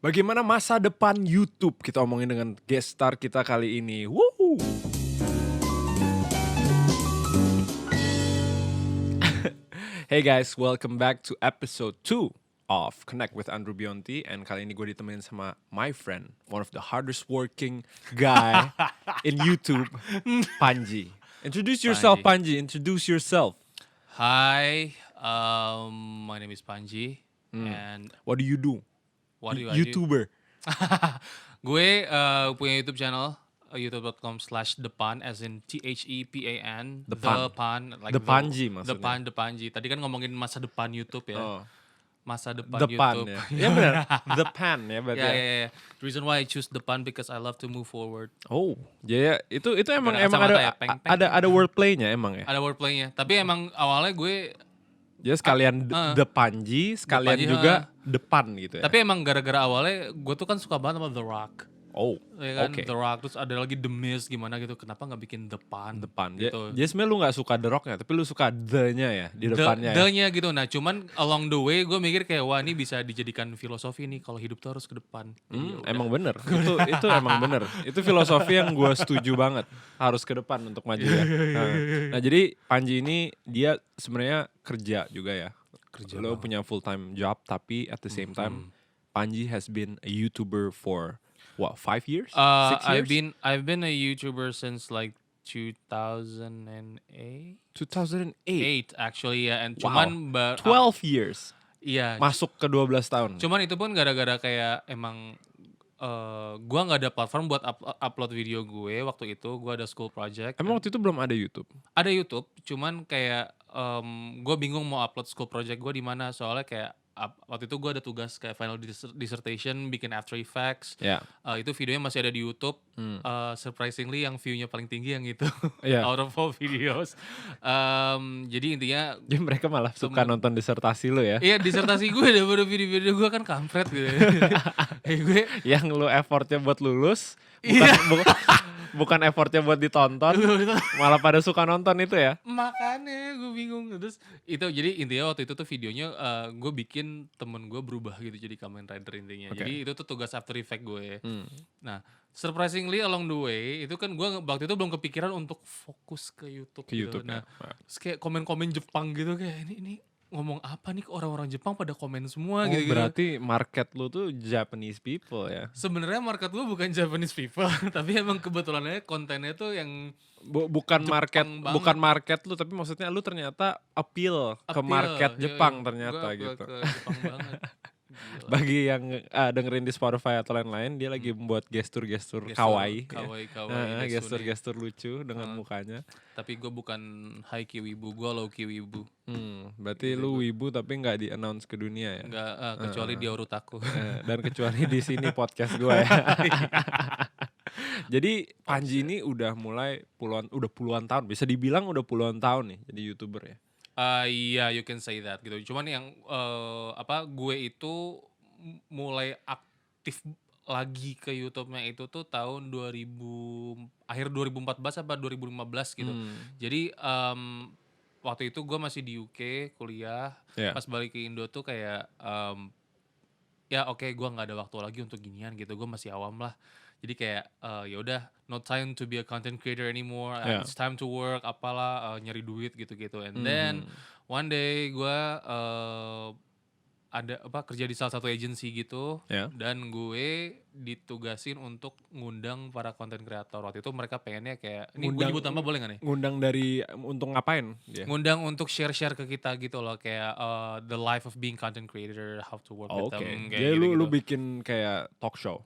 Bagaimana masa depan YouTube? Kita omongin dengan guest star kita kali ini. Woo! Hey guys, welcome back to episode 2 of Connect with Andrew Bionti. And kali ini gue ditemenin sama my friend, one of the hardest working guy in YouTube, Panji. Introduce yourself, Panji. Introduce yourself. Hi, my name is Panji, and What do you do? what do I YouTuber. Gue punya YouTube channel, youtube.com/depan, as in THEPAN, Depan. like Depanji maksudnya. Depanji. Tadi kan ngomongin masa depan YouTube ya, Oh, masa depan depan YouTube. ya. Ya benar. The pan ya berarti. Yeah. The reason why I choose depan because I love to move forward. Oh, jadi itu emang Ada kacamata ya, peng. ada wordplaynya emang ya. Ada wordplaynya, tapi emang awalnya gue, Jadi sekalian the Panji, sekalian Depanji, juga depan gitu ya. tapi emang gara-gara awalnya gue tuh kan suka banget sama The Rock. Oh, Ya kan, oke. The Rock, terus ada lagi The Mist gimana gitu, kenapa gak bikin depan? Depan. Gitu. Jadi sebenarnya lu nggak suka The Rock-nya, tapi lu suka the-nya ya di depannya. Ya? The-nya gitu. Nah cuman along the way gue mikir kayak wah ini bisa dijadikan filosofi nih, kalau hidup tuh harus ke depan. Jadi ya udah. Emang bener. itu emang bener. Itu filosofi yang gue setuju banget. Harus ke depan untuk maju ya. Nah, jadi Panji ini dia sebenarnya kerja juga ya. Lo punya full time job, tapi at the same time Panji has been a YouTuber for what, 5 years? 6 years? I've been a YouTuber since like 2008 2008. actually ya, and Wow. cuman 12 years. iya. Masuk ke 12 tahun. Cuman itu pun gara-gara kayak emang gua nggak ada platform buat upload video gue waktu itu. Gua ada school project. Emang waktu itu belum ada YouTube? Ada YouTube, cuman kayak gue bingung mau upload school project gue di mana, soalnya kayak waktu itu gue ada tugas kayak final dissertation bikin After Effects. Ya. Itu videonya masih ada di YouTube. Surprisingly yang view-nya paling tinggi yang itu. Iya. Out of all videos. Jadi intinya Jadi mereka malah suka nonton disertasi lu ya. iya, disertasi gue daripada video-video gue kan kampret gitu. Gue Yang lu effortnya buat lulus, Iya. bukan effortnya buat ditonton, malah pada suka nonton itu ya. makanya gue bingung. Terus itu jadi intinya waktu itu tuh videonya gue bikin temen gue berubah gitu jadi Kamen Rider intinya. Oke. Jadi itu tuh tugas After Effect gue. Nah surprisingly along the way itu kan gue waktu itu belum kepikiran untuk fokus ke YouTube. Ke gitu. YouTube Nah ya. terus kayak komen-komen Jepang gitu, kayak ini ngomong apa nih, orang-orang Jepang pada komen semua Oh, gitu. berarti market lu tuh Japanese people ya. Sebenarnya market gue bukan Japanese people, tapi emang kebetulannya kontennya tuh yang Bukan Jepang banget. bukan market lu, tapi maksudnya lu ternyata appeal ke market appeal. Jepang Yoi. ternyata Gua gitu. ke Jepang banget. Gila. Bagi yang dengerin di Spotify atau lain-lain, dia lagi membuat gestur-gestur kawaii. Kawaii, Desune. Gestur-gestur lucu dengan mukanya. Tapi gue bukan high key wibu, gue low key wibu. Berarti lu wibu tapi nggak di-announce ke dunia ya. Enggak, kecuali di Orutaku. Dan kecuali di sini podcast gue ya. Jadi Panji ini udah mulai puluhan tahun, bisa dibilang udah puluhan tahun nih jadi YouTuber ya. Iya, you can say that gitu. Cuman yang gue itu mulai aktif lagi ke YouTube-nya itu tuh tahun akhir 2014 apa 2015 gitu. Jadi waktu itu gue masih di UK kuliah. Yeah. Pas balik ke Indo tuh kayak ya oke, gue nggak ada waktu lagi untuk ginian gitu. Gue masih awam lah. Jadi kayak ya udah, no time to be a content creator anymore. Yeah. It's time to work, apalah, nyari duit gitu-gitu. And then one day gue kerja di salah satu agency gitu. Yeah. Dan gue ditugasin untuk ngundang para content creator. Waktu itu mereka pengennya kayak, ini gue nyebut nama boleh gak nih? Ngundang untuk ngapain dia? Ngundang untuk share-share ke kita gitu loh, kayak the life of being content creator, how to work with them. Oke. Kayak Jadi gitu-gitu. lu bikin kayak talk show.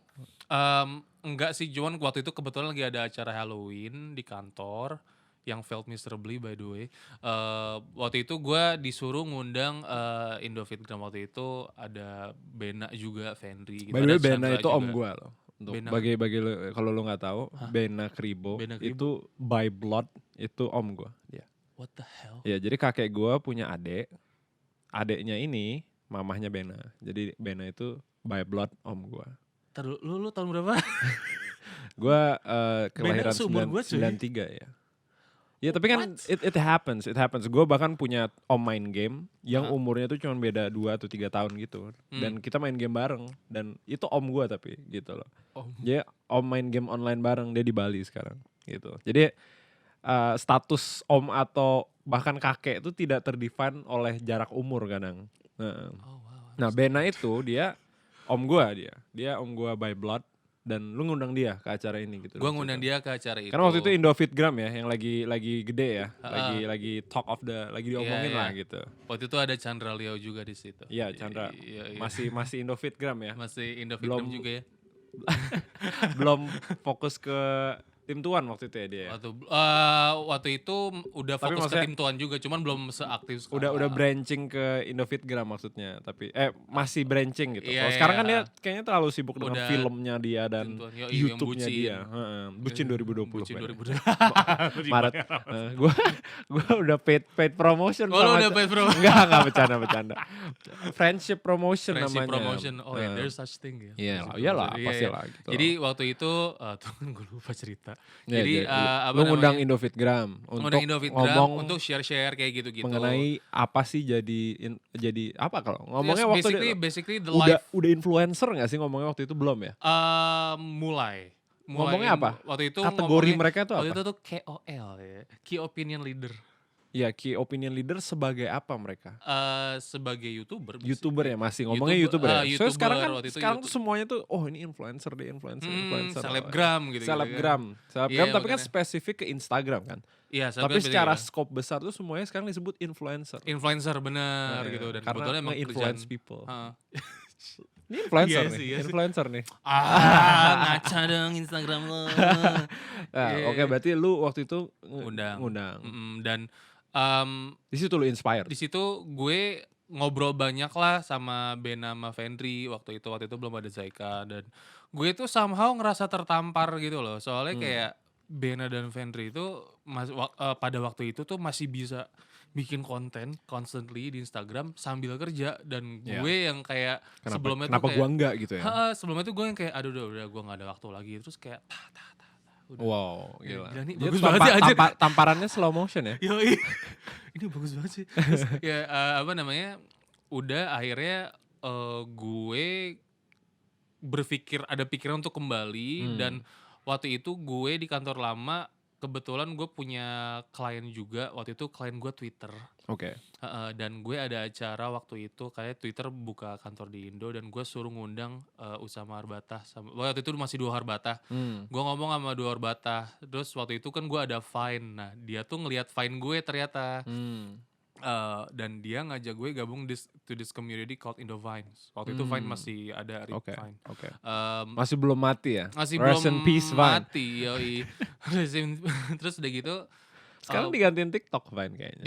Enggak sih, cuman waktu itu kebetulan lagi ada acara Halloween di kantor yang failed miserably by the way. Waktu itu gue disuruh ngundang Indofitgram, waktu itu ada Bena juga, Fendri gitu. By the way, ada Bena Chandra itu juga. om gue loh. Untuk Bena. bagi lu, kalau lu nggak tahu, Bena Kribo Bena Kribo? itu by blood itu om gue dia. What the hell? Ya, jadi kakek gue punya adik. Adeknya ini mamahnya Bena. Jadi Bena itu by blood om gue. Lu tahun berapa? Gue kelahiran Bena seumur gua, cuy. 93 ya. Ya tapi kan it happens. Gue bahkan punya om main game yang umurnya tuh cuma beda 2 atau 3 tahun gitu. Dan kita main game bareng. Dan itu om gue tapi gitu loh. Dia om main game online bareng, dia di Bali sekarang gitu. Jadi status om atau bahkan kakek itu tidak terdefine oleh jarak umur kadang. Nah Bena itu dia om gue dia om gue by blood. Dan lu ngundang dia ke acara ini gitu. Gue ngundang dia ke acara itu. Karena waktu itu Indofitgram ya yang lagi gede ya, lagi talk of lagi diomongin lah gitu. Waktu itu ada Chandra Leo juga di situ. Iya Chandra, masih Indofitgram ya. Masih Indofitgram juga ya. Belum fokus ke tim Tuan waktu itu ya dia. Waktu itu udah Tapi fokus ke tim Tuan juga, cuman belum seaktif sekarang. Udah branching ke Indofitgram maksudnya, tapi masih branching gitu. Iya, Kalau sekarang kan iya. dia kayaknya terlalu sibuk dengan Udah filmnya dia dan Tim Tuan. YouTube-nya Yang dia. Bucin 2020. Bucin Ben. 2020. Maret. Gua udah paid promotion. Oh, lu udah paid promotion? Enggak bercanda. Friendship promotion Friendship namanya. promotion. Oh ya, there's such thing ya. Iyalah, pastilah gitu. Jadi waktu itu gue lupa cerita. Ya, Jadi lu ngundang Indofitgram untuk ngomong untuk share-share kayak gitu-gitu. mengenai apa sih jadi apa kalau ngomongnya waktu basically the life. Udah influencer nggak sih ngomongnya waktu itu belum ya? Mulai Ngomongnya apa? Waktu itu kategori mereka tuh waktu apa? itu tuh KOL ya, Key Opinion Leader. Ya key opinion leader sebagai apa mereka? Sebagai YouTuber. YouTuber ya masih ngomongnya YouTuber ya. YouTuber, sekarang tuh semuanya tuh ini influencer deh influencer. Selebgram gitu. Selebgram Iya, tapi kan makanya. spesifik ke Instagram kan. Iya, Tapi secara scope besar tuh semuanya sekarang disebut influencer. Influencer bener gitu dan karena kebetulan emang influence kerjaan. people. Ini influencer Iya nih, sih, iya sih. influencer nih. Ngaca dong Instagram lo. Oke, berarti lu waktu itu Ngundang. Dan di situ lu inspired. di situ gue ngobrol banyak lah sama Bena sama Fendri waktu itu belum ada Zaika, dan gue tuh somehow ngerasa tertampar gitu loh, soalnya kayak Bena dan Fendri itu pada waktu itu tuh masih bisa bikin konten constantly di Instagram sambil kerja, dan gue yang kayak sebelumnya Kenapa tuh kayak gua enggak gitu ya? sebelumnya tuh gue yang kayak aduh udah gue gak ada waktu lagi, terus kayak udah. Wow, gila. Gila nih, Dia bagus banget sih anjir. Tamparannya slow motion ya? Yoi. Ini bagus banget sih. Terus, ya udah akhirnya gue ada pikiran untuk kembali, dan waktu itu gue di kantor lama kebetulan gue punya klien juga, waktu itu klien gue Twitter. Oke. Dan gue ada acara waktu itu kayak Twitter buka kantor di Indo, dan gue suruh ngundang Usama Harbatah waktu itu masih Dua Harbatah. Gue ngomong sama Dua Harbatah, terus waktu itu kan gue ada Vine. Nah dia tuh ngelihat Vine gue ternyata. Dan dia ngajak gue gabung to this community called Indovines. Waktu itu Vine masih ada Vine. Oke. Masih belum mati ya? Masih Rest belum in peace, Vine. mati. Yoi. Terus udah gitu Sekarang digantiin TikTok Vine kayaknya.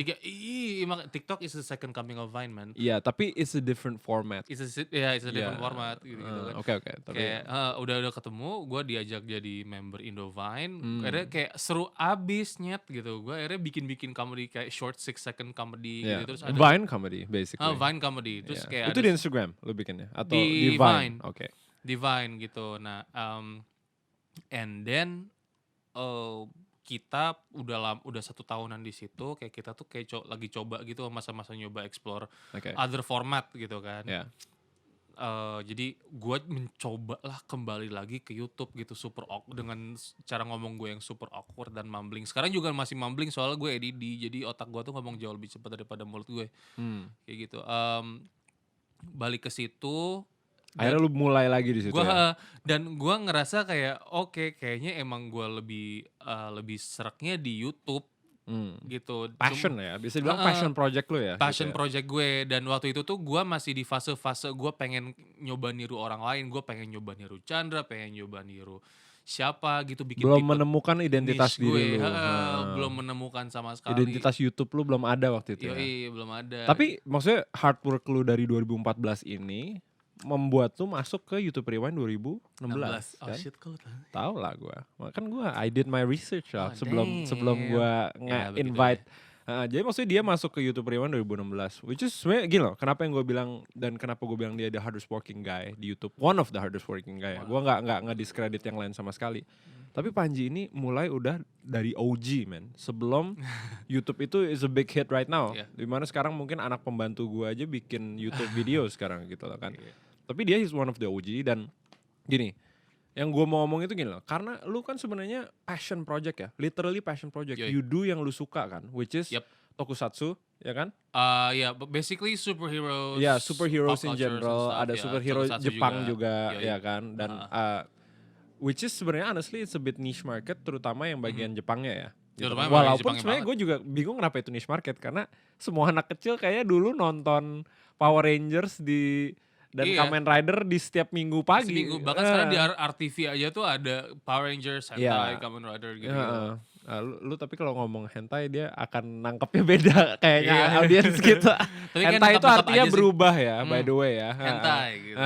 TikTok is the second coming of Vine, man. Iya, tapi it's a different format. It's a different format gitu kan. Oke. Kayak udah ketemu, gue diajak jadi member Indovine. Akhirnya kayak seru abis nyet gitu. Gue akhirnya bikin comedy kayak short 6 second comedy gitu. Terus ada Vine comedy basically. Vine comedy. Terus kayak itu di Instagram lu bikinnya atau di di Vine? Oke. Di Vine gitu. Nah, and then kita udah 1 tahunan di situ, kayak kita tuh kayak lagi coba gitu, masa-masa nyoba explore other format gitu kan. Jadi gue mencoba lah kembali lagi ke YouTube gitu, super awkward, dengan cara ngomong gue yang super awkward dan mumbling. Sekarang juga masih mumbling soalnya gue ADD, jadi otak gue tuh ngomong jauh lebih cepat daripada mulut gue. Kayak gitu. Balik ke situ. Akhirnya lu mulai lagi di situ ya? Dan gue ngerasa kayak kayaknya emang gue lebih seraknya di YouTube gitu. Passion ya, bisa dibilang passion project lu ya? Passion gitu ya? project gue, dan waktu itu tuh gue masih di fase-fase gue pengen nyoba niru orang lain, gue pengen nyoba niru Chandra, pengen nyoba niru siapa gitu, bikin belum menemukan identitas diri lu. Belum menemukan sama sekali. Identitas YouTube lu belum ada waktu itu. Belum ada. Tapi maksudnya hard work lu dari 2014 ini membuat lu masuk ke YouTube Rewind 2016. Oh kan? shit, kok Tahu lah gue. Kan gue I did my research lah sebelum gue Ya, invite Jadi maksudnya dia masuk ke YouTube Rewind 2016, which is sebenarnya gini loh. Kenapa yang gue bilang dan kenapa gue bilang dia the hardest working guy di YouTube, one of the hardest working guy. Gue nggak discredit yang lain sama sekali. Tapi Panji ini mulai udah dari OG man, sebelum YouTube itu is a big hit right now. Yeah. Dimana sekarang mungkin anak pembantu gue aja bikin YouTube video sekarang gitu loh kan. Tapi dia is one of the OG dan gini. Yang gue mau ngomong itu gini loh, karena lu kan sebenarnya passion project ya, literally passion project. Yoi. You do yang lu suka kan, which is tokusatsu, ya kan? Basically superheroes. Ya, superheroes pop in cultures and general, stuff, ada ya, superhero tokusatsu Jepang juga Yoi. ya kan? Dan which is sebenarnya honestly it's a bit niche market, terutama yang bagian Jepangnya ya. Gitu. Terutama Walaupun Jepangnya sebenarnya gue juga bingung kenapa itu niche market, karena semua anak kecil kayaknya dulu nonton Power Rangers dan Iya. Kamen Rider di setiap minggu pagi. Seminggu. Bahkan sekarang di RTV aja tuh ada Power Rangers, Sentai, Iya. Kamen Rider gitu. Lu tapi kalau ngomong hentai dia akan nangkepnya beda kayaknya Iya. audiens kita. Tapi kan Hentai itu tetap artinya aja sih. berubah ya, by the way ya. Hentai gitu.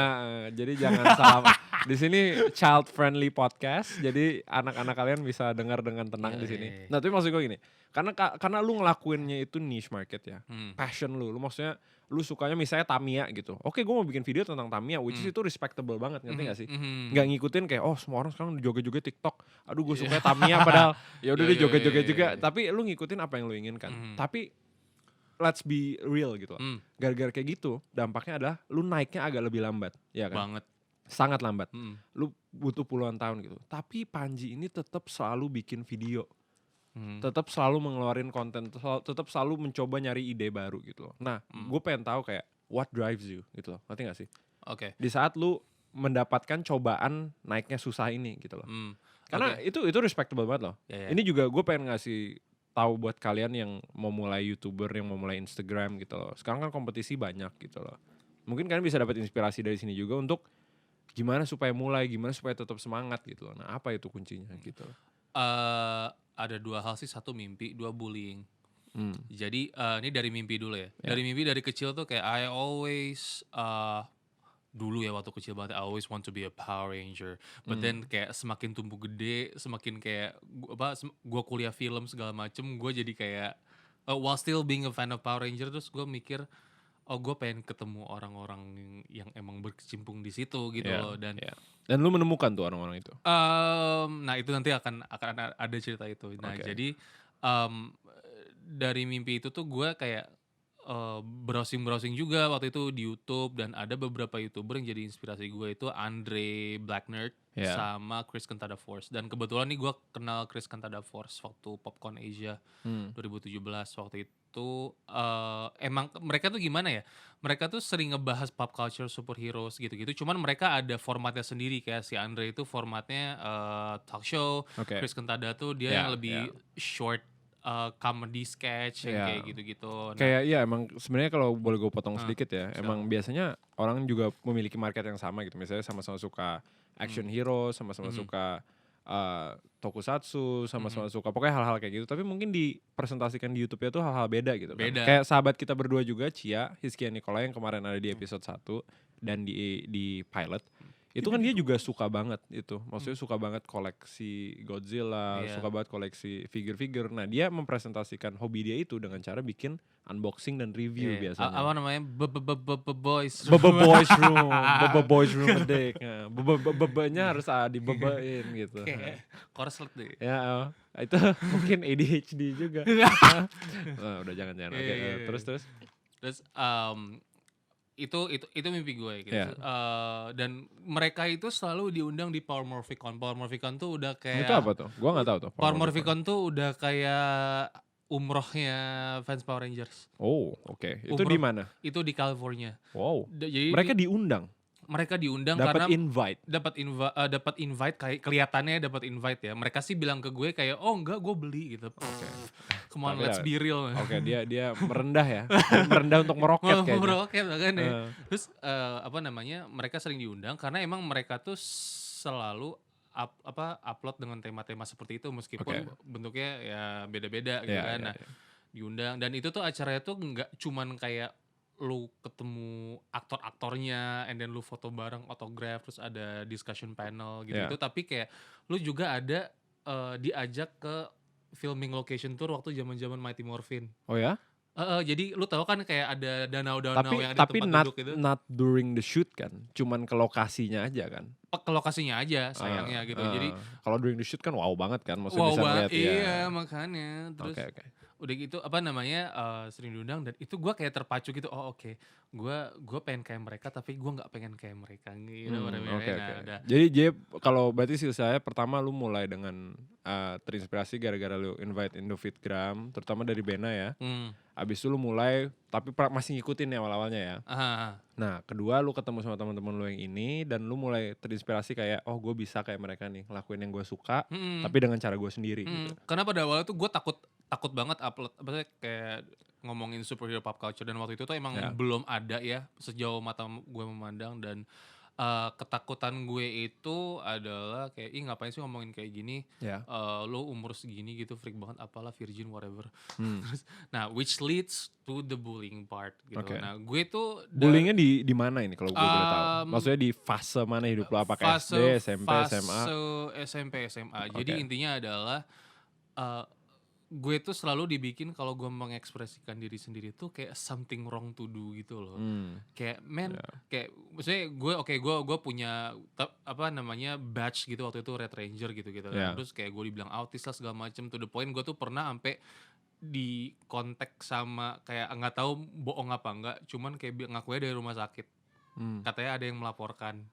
Jadi jangan salah. Di sini child friendly podcast, jadi anak-anak kalian bisa dengar dengan tenang di sini. Nah, tapi maksud gue gini, karena lu ngelakuinnya itu niche market ya, passion lu maksudnya lu sukanya misalnya Tamiya gitu. Oke, gue mau bikin video tentang Tamiya, which is itu respectable banget, ngerti gak sih? Nggak ngikutin kayak semua orang sekarang joget-joget TikTok. Aduh, gue suka Tamiya padahal ya udah dia joget-joget juga. Tapi lu ngikutin apa yang lu inginkan. Tapi let's be real gitu. Gara-gara kayak gitu, dampaknya adalah lu naiknya agak lebih lambat, ya kan? Banget. Sangat lambat. Lu butuh puluhan tahun gitu. Tapi Panji ini tetap selalu bikin video. Tetap selalu mengeluarin konten, tetap selalu mencoba nyari ide baru gitu loh. Nah, gue pengen tahu kayak what drives you gitu loh. Ngerti gak sih? Oke. Di saat lu mendapatkan cobaan naiknya susah ini gitu loh. Karena itu respectable banget loh. Yeah. Ini juga gue pengen ngasih tahu buat kalian yang mau mulai YouTuber, yang mau mulai Instagram gitu loh. Sekarang kan kompetisi banyak gitu loh. Mungkin kalian bisa dapat inspirasi dari sini juga untuk gimana supaya mulai, gimana supaya tetap semangat gitu loh. Nah, apa itu kuncinya gitu loh. Ada dua hal sih, satu mimpi, dua bullying. Jadi ini dari mimpi dulu ya. Dari mimpi dari kecil tuh kayak I always dulu ya waktu kecil banget I always want to be a Power Ranger. But then kayak semakin tumbuh gede, semakin kayak gua kuliah film segala macem, gue jadi kayak while still being a fan of Power Ranger, terus gue mikir gue pengen ketemu orang-orang yang emang berkecimpung di situ gitu loh. Dan lu menemukan tuh orang-orang itu. Nah itu nanti akan ada cerita itu. Nah jadi dari mimpi itu tuh gue kayak browsing juga waktu itu di YouTube, dan ada beberapa YouTuber yang jadi inspirasi gue itu Andre Black Nerd sama Chris Cantada Force. Dan kebetulan nih gue kenal Chris Cantada Force waktu Popcorn Asia 2017. Waktu itu emang mereka tuh gimana ya? Mereka tuh sering ngebahas pop culture, superheroes gitu-gitu. Cuman mereka ada formatnya sendiri, kayak si Andre itu formatnya talk show. Chris Cantada tuh dia yang lebih short comedy sketch yang kayak gitu-gitu. Nah, kayak emang sebenarnya kalau boleh gue potong sedikit ya, emang biasanya orang juga memiliki market yang sama gitu. Misalnya sama-sama suka action hero, sama-sama suka tokusatsu, sama-sama suka pokoknya hal-hal kayak gitu. Tapi mungkin dipresentasikan di YouTube-nya tuh hal-hal beda gitu kan. Kayak sahabat kita berdua juga, Cia Hizkia Nikola yang kemarin ada di episode 1 dan di pilot. Itu kan dia juga suka banget itu. Maksudnya suka banget koleksi Godzilla, suka banget koleksi figure-figure. Nah, dia mempresentasikan hobi dia itu dengan cara bikin unboxing dan review biasanya. Apa namanya? Boys Room. Boys Room Adik. Bebenya harus dibebain gitu. Kayak korslet deh. Ya, itu mungkin ADHD juga. Udah jangan. Oke, terus. Terus itu mimpi gue gitu. Dan mereka itu selalu diundang di Power Morphicon. Power Morphicon tuh udah kayak itu apa tuh? Gua nggak tahu tuh. Power Morphicon tuh udah kayak umrohnya fans Power Rangers. Oh, oke. Itu di mana? Itu di California. Wow. Jadi mereka diundang. Mereka diundang karena dapat invite kayak kelihatannya dapat invite ya. Mereka sih bilang ke gue kayak enggak, gue beli gitu. Come on, let's be real. Oke, dia merendah ya. Merendah untuk meroket kayaknya. Meroket kan ya. Terus mereka sering diundang karena emang mereka tuh selalu upload dengan tema-tema seperti itu, meskipun bentuknya ya beda-beda gitu kan. Nah, diundang, dan itu tuh acaranya tuh enggak cuman kayak lu ketemu aktor-aktornya and then lu foto bareng, autograph, terus ada discussion panel gitu-gitu, tapi kayak lu juga ada diajak ke filming location tour waktu zaman-zaman Mighty Morphin. Oh ya? Jadi lu tahu kan kayak ada danau-danau yang di Tapi tempat duduk itu. not during the shoot kan, cuman ke lokasinya aja kan. Ke lokasinya aja sayangnya gitu. Jadi kalau during the shoot kan wow banget kan, maksudnya wow bisa ngeliat ya. iya makanya terus Oke. udah gitu apa namanya sering diundang dan itu gue kayak terpacu gitu. Oke. Gue pengen kayak mereka tapi gue nggak pengen kayak mereka gitu. Oke. Udah. Jadi Jeb, kalau berarti silsilahnya pertama lu mulai dengan terinspirasi gara-gara lu invite Indofitgram, terutama dari Bena ya. Abis itu lu mulai, tapi masih ngikutin ya awal-awalnya ya. Nah, kedua lu ketemu sama teman-teman lu yang ini dan lu mulai terinspirasi kayak, oh gue bisa kayak mereka nih, ngelakuin yang gue suka, tapi dengan cara gue sendiri. Gitu. Karena pada awalnya tuh gue takut banget upload, maksudnya kayak ngomongin superhero pop culture dan waktu itu tuh emang belum ada ya sejauh mata gue memandang dan ketakutan gue itu adalah kayak ngapain sih ngomongin kayak gini, lo umur segini gitu freak banget apalah virgin whatever. Terus, nah which leads to the bullying part gitu. Nah gue tuh bullyingnya di mana ini kalau gue boleh tahu? Maksudnya di fase mana hidup lo, apakah SD, SMP, SMA? SMP, SMA. Jadi intinya adalah gue tuh selalu dibikin kalau gue mengekspresikan diri sendiri tuh kayak something wrong to do gitu loh. Kayak kayak maksudnya gue punya apa namanya badge gitu waktu itu Red Ranger gitu. Terus kayak gue dibilang autis lah segala macem, to the point gue tuh pernah sampai di kontak sama kayak nggak tahu bohong apa enggak, cuman kayak ngakunya dari rumah sakit. Katanya ada yang melaporkan.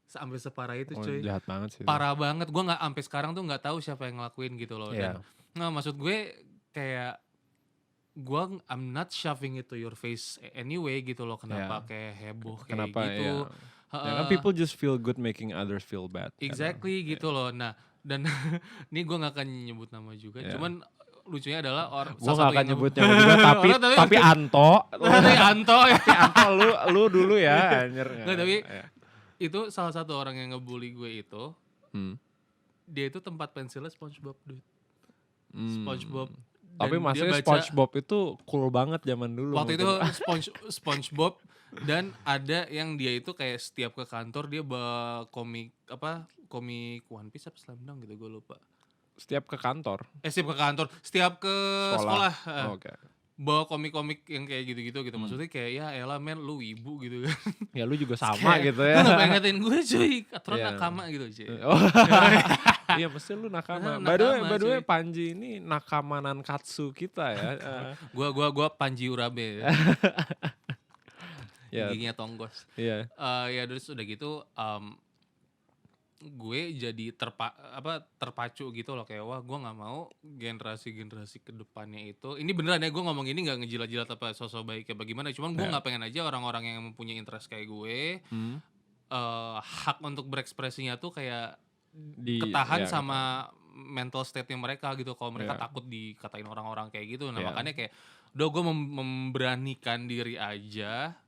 Sampai separah itu cuy. Jahat banget sih. Parah banget. Gue nggak sampai sekarang tuh nggak tahu siapa yang ngelakuin gitu loh. Dan maksud gue kayak I'm not shoving it to your face anyway gitu loh. Kenapa kayak heboh kayak gitu. Kan people just feel good making others feel bad. Exactly gitu loh. Nah dan ini gue gak akan nyebut nama juga. Cuman lucunya adalah gue gak akan nyebut nama juga tapi Anto. Anto ya. Anto lu dulu ya. Nggak, tapi itu salah satu orang yang ngebully gue itu. Dia itu tempat pensilnya SpongeBob dude. SpongeBob. Tapi maksudnya SpongeBob itu cool banget zaman dulu. Waktu itu SpongeBob dan ada yang dia itu kayak setiap ke kantor dia bawa komik One Piece apa Slam Dunk gitu gue lupa. Setiap ke kantor? Setiap ke sekolah. Okay. Bawa komik-komik yang kayak gitu-gitu gitu. Maksudnya kayak ya elah men lu wibu gitu kan. Ya lu juga sama gitu ya. Lu ngapain ngatain gue cuy, aturan nakama gitu cuy. Iya mesti lu nakama. By the way Panji ini nakama nankatsu kita ya. Gua Panji Urabe. Giginya tonggos. Iya. Ya terus udah gitu gue jadi terpacu gitu loh kayak wah gue nggak mau generasi ke depannya itu ini beneran ya gue ngomong ini nggak ngejilat-jilat apa sosok baik kayak bagaimana cuman gue nggak pengen aja orang-orang yang mempunyai interest kayak gue hak untuk berekspresinya tuh kayak ketahan sama mental state-nya mereka gitu kalau mereka takut dikatain orang-orang kayak gitu. Nah makanya kayak udah gue memberanikan diri aja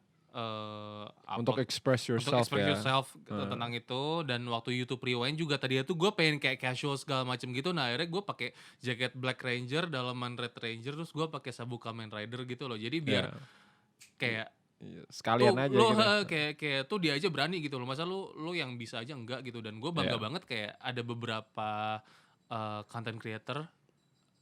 untuk express yourself tentang itu. Dan waktu YouTube Rewind juga tadi itu gue pengen kayak casual segala macem gitu. Nah akhirnya gue pakai jaket Black Ranger dalaman Red Ranger terus gue pakai sabuk Kamen Rider gitu loh. Jadi biar kayak sekalian aja lo, gitu. kayak tuh dia aja berani gitu loh. Masa lu yang bisa aja enggak gitu. Dan gue bangga banget kayak ada beberapa content creator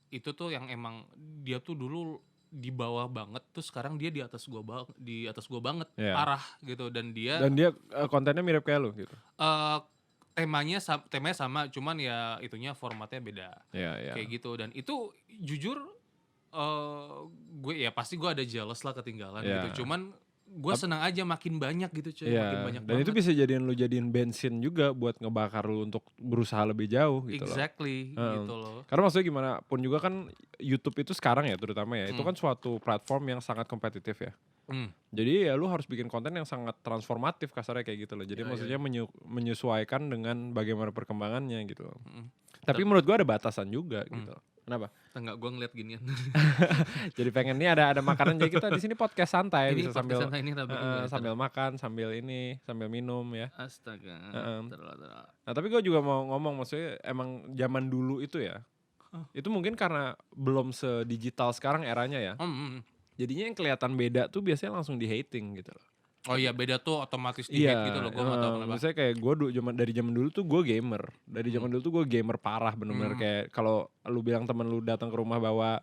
itu tuh yang emang dia tuh dulu di bawah banget tuh sekarang dia di atas gua banget parah gitu dan dia kontennya mirip kayak lu gitu. Temanya sama cuman ya itunya formatnya beda. Kayak gitu dan itu jujur gue ya pasti gue ada jealous lah ketinggalan gitu. Cuman gue senang aja makin banyak gitu cuy, makin banyak dan banget. Itu bisa jadiin bensin juga buat ngebakar lu untuk berusaha lebih jauh gitu gitu loh. Karena maksudnya gimana pun juga kan YouTube itu sekarang ya terutama ya, itu kan suatu platform yang sangat kompetitif ya. Jadi ya lu harus bikin konten yang sangat transformatif kasarnya kayak gitu loh. Jadi maksudnya menyesuaikan dengan bagaimana perkembangannya gitu. Tapi menurut gua ada batasan juga gitu. Kenapa? Enggak, gue ngeliat ginian. Jadi pengen nih ada makanan, jadi kita di sini podcast santai ini bisa sambil sambil makan, sambil minum ya. Astaga. Nah tapi gue juga mau ngomong maksudnya emang zaman dulu itu ya, itu mungkin karena belum sedigital sekarang eranya ya. Jadinya yang kelihatan beda tuh biasanya langsung di hating gitu loh. Oh iya, beda tuh otomatis di-hate gitu loh, gue nggak tahu kenapa. Misalnya kayak gue dari zaman dulu tuh gue gamer. Dari zaman dulu tuh gue gamer parah bener-bener kayak kalau lu bilang temen lu datang ke rumah bawa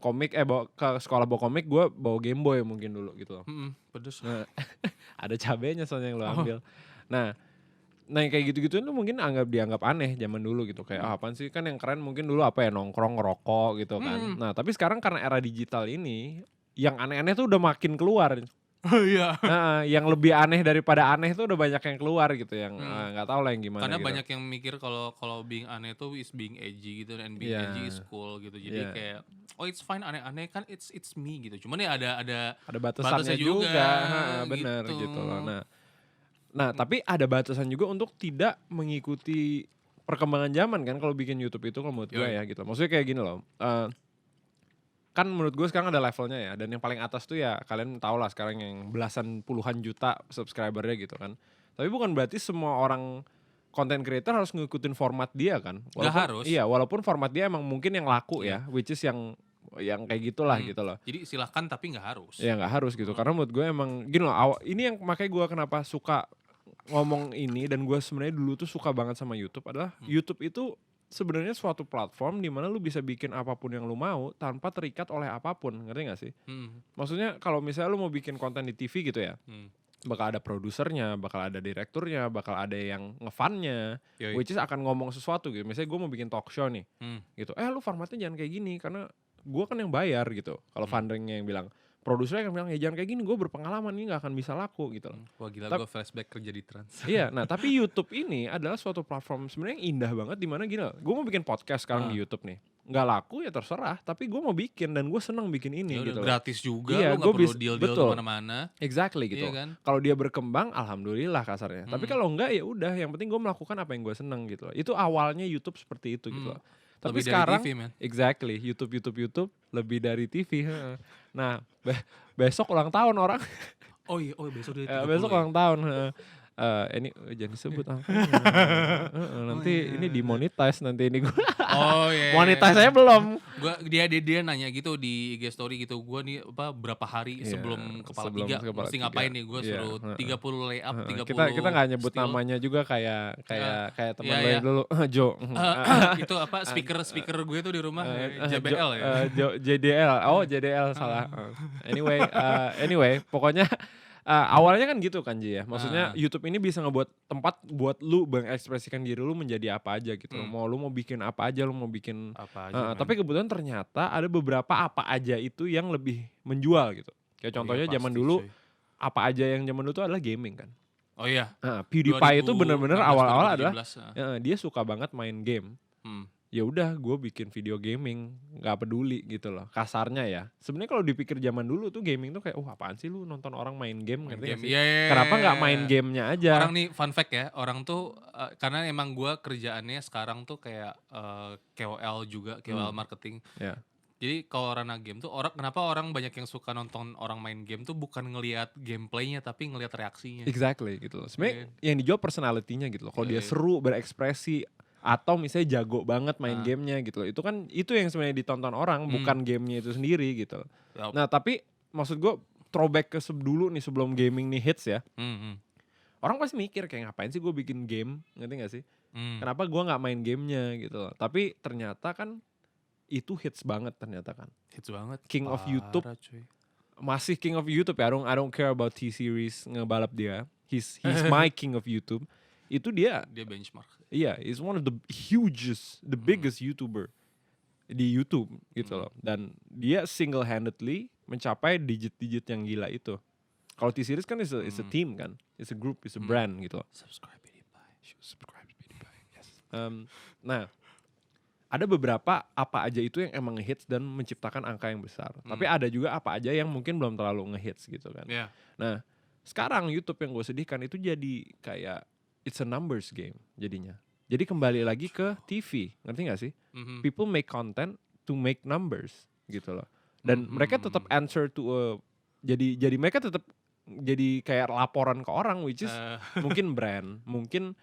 komik, bawa ke sekolah bawa komik, gue bawa Game Boy mungkin dulu gitu loh. Pedes. Nah, ada cabenya soalnya yang lu Oh. ambil. Nah yang kayak gitu-gitu tuh mungkin dianggap aneh zaman dulu gitu. Kayak apaan sih, kan yang keren mungkin dulu apa ya, nongkrong, ngerokok gitu kan. Nah tapi sekarang karena era digital ini, yang aneh-aneh tuh udah makin keluar. Oh iya. Yang lebih aneh daripada aneh tuh udah banyak yang keluar gitu, yang nggak tahu lah yang gimana Karena gitu. banyak yang mikir kalau being aneh tuh is being edgy gitu, and being Iya. edgy is cool gitu. Jadi Iya. kayak it's fine aneh-aneh kan, it's me gitu. Cuman ya ada Ada batasannya batasnya juga, juga, bener gitu. gitu loh. Nah tapi ada batasan juga untuk tidak mengikuti perkembangan zaman kan kalau bikin YouTube itu, kalau menurut gue Yoi. ya gitu. Maksudnya kayak gini loh. Kan menurut gue sekarang ada levelnya ya, dan yang paling atas tuh ya kalian tau lah sekarang yang belasan puluhan juta subscribernya gitu kan. Tapi bukan berarti semua orang content creator harus ngikutin format dia kan. Nggak harus. Iya, walaupun format dia emang mungkin yang laku ya, which is yang kayak gitulah gitu loh. Jadi silahkan tapi nggak harus. Ya nggak harus gitu, karena menurut gue emang gini loh, ini yang makanya gue kenapa suka ngomong ini, dan gue sebenarnya dulu tuh suka banget sama YouTube adalah YouTube itu sebenarnya suatu platform di mana lu bisa bikin apapun yang lu mau tanpa terikat oleh apapun, ngerti gak sih? Maksudnya kalau misalnya lu mau bikin konten di TV gitu ya, bakal ada produsernya, bakal ada direkturnya, bakal ada yang ngefunnya, Yoi. which is akan ngomong sesuatu gitu. Misalnya gue mau bikin talk show nih, gitu. Lu formatnya jangan kayak gini karena gue kan yang bayar gitu. Kalau funderingnya yang bilang, produsernya yang bilang ya jangan kayak gini, gue berpengalaman, ini gak akan bisa laku gitu loh. Wah gila, gue flashback kerja di Trans. Iya, nah tapi YouTube ini adalah suatu platform sebenarnya yang indah banget, dimana gini loh, gue mau bikin podcast sekarang di YouTube nih, nggak laku ya terserah, tapi gue mau bikin dan gue seneng bikin ini Ya gitu udah, loh. gratis juga, Iya, lu gua nggak perlu bis- deal-deal betul. kemana-mana. Exactly gitu. Iya kan? Kalau dia berkembang, alhamdulillah kasarnya. Tapi kalau enggak ya udah, yang penting gue melakukan apa yang gue seneng gitu loh. Itu awalnya YouTube seperti itu gitu loh. Tapi Lebih dari sekarang, TV, man. exactly, YouTube lebih dari TV. Nah, besok ulang tahun orang. Oh iya, besok dia 30 Besok ya? ulang tahun. Ini jangan disebut angkanya. Nanti ini dimonetize nanti ini gue. Oh iya. Monetize saya belum. Dia nanya gitu di IG story gitu, gue nih berapa hari Iya, sebelum kepala sebelum tiga kepala mesti tiga. ngapain nih, gue Iya, suruh 30 layup, 30 Kita nggak nyebut steal. namanya juga kayak teman Iya, lo yang iya. dulu, Jo. Itu apa, speaker gue tuh di rumah JBL ya. JDL. Oh, JDL salah. Anyway, pokoknya awalnya kan gitu kan Ji ya. Maksudnya YouTube ini bisa ngebuat tempat buat lu mengekspresikan diri lu menjadi apa aja gitu. Lu mau bikin apa aja, lu mau bikin Apa aja, tapi kebetulan ternyata ada beberapa apa aja itu yang lebih menjual gitu. Kayak contohnya zaman dulu, apa aja yang zaman dulu tuh adalah gaming kan. Oh iya. PewDiePie itu bener-bener 2016, awal-awal adalah 2017, dia suka banget main game. Ya udah, gue bikin video gaming, nggak peduli gitu loh, kasarnya ya. Sebenarnya kalau dipikir zaman dulu tuh gaming tuh kayak, apaan sih lu nonton orang main game, ngerti nggak sih? Iya. Kenapa nggak main gamenya aja? Orang nih fun fact ya, orang tuh karena emang gue kerjaannya sekarang tuh kayak KOL juga, KOL marketing. Ya. Jadi kalau ranah game tuh kenapa orang banyak yang suka nonton orang main game tuh bukan ngelihat gameplaynya tapi ngelihat reaksinya. Exactly gitu loh. Sebenarnya yang dijual personality-nya gitu loh. Kalau dia seru, berekspresi, atau misalnya jago banget main gamenya gitu loh. Itu yang sebenarnya ditonton orang, bukan gamenya itu sendiri gitu loh. Yup. Nah tapi maksud gue throwback ke dulu nih, sebelum gaming nih hits ya. Orang pasti mikir kayak ngapain sih gue bikin game, ngerti gak sih? Kenapa gue gak main gamenya gitu loh. Tapi ternyata kan itu hits banget ternyata kan. Hits banget. King of YouTube. Cuy. Masih king of YouTube ya. I don't care about T-Series ngebalap dia. He's my king of YouTube. Itu dia benchmark. Iya, he's one of the biggest YouTuber di YouTube gitu loh. Dan dia single-handedly mencapai digit-digit yang gila itu. Kalau T-Series kan is a team kan, is a group, is a brand gitu loh. Subscribe PewDiePie. Yes. Nah, ada beberapa apa aja itu yang emang ngehits dan menciptakan angka yang besar. Tapi ada juga apa aja yang mungkin belum terlalu ngehits gitu kan. Yeah. Nah, sekarang YouTube yang gue sedihkan itu jadi kayak it's a numbers game jadinya. Jadi kembali lagi ke TV, ngerti gak sih? People make content to make numbers gitu loh. Dan mereka tetap answer to jadi mereka tetap jadi kayak laporan ke orang, which is mungkin brand, mungkin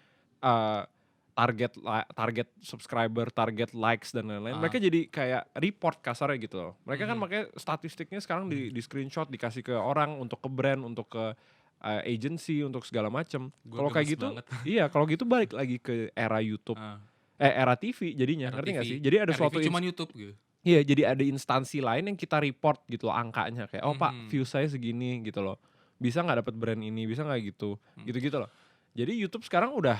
target subscriber, target likes dan lain-lain. Mereka jadi kayak report kasarnya gitu loh. Mereka kan makanya statistiknya sekarang di screenshot, dikasih ke orang, untuk ke brand, untuk ke agency untuk segala macam. Gua Kalau kayak gemes gitu, banget. iya kalau gitu balik lagi ke era YouTube, Ah, era TV jadinya, era ngerti TV. nggak sih? Jadi ada RTV suatu cuman YouTube gitu. iya, jadi ada instansi lain yang kita report gitu loh angkanya kayak, oh Pak, Mhm. view saya segini gitu loh. Bisa nggak dapat brand ini, bisa nggak gitu, gitu-gitu loh. Jadi YouTube sekarang udah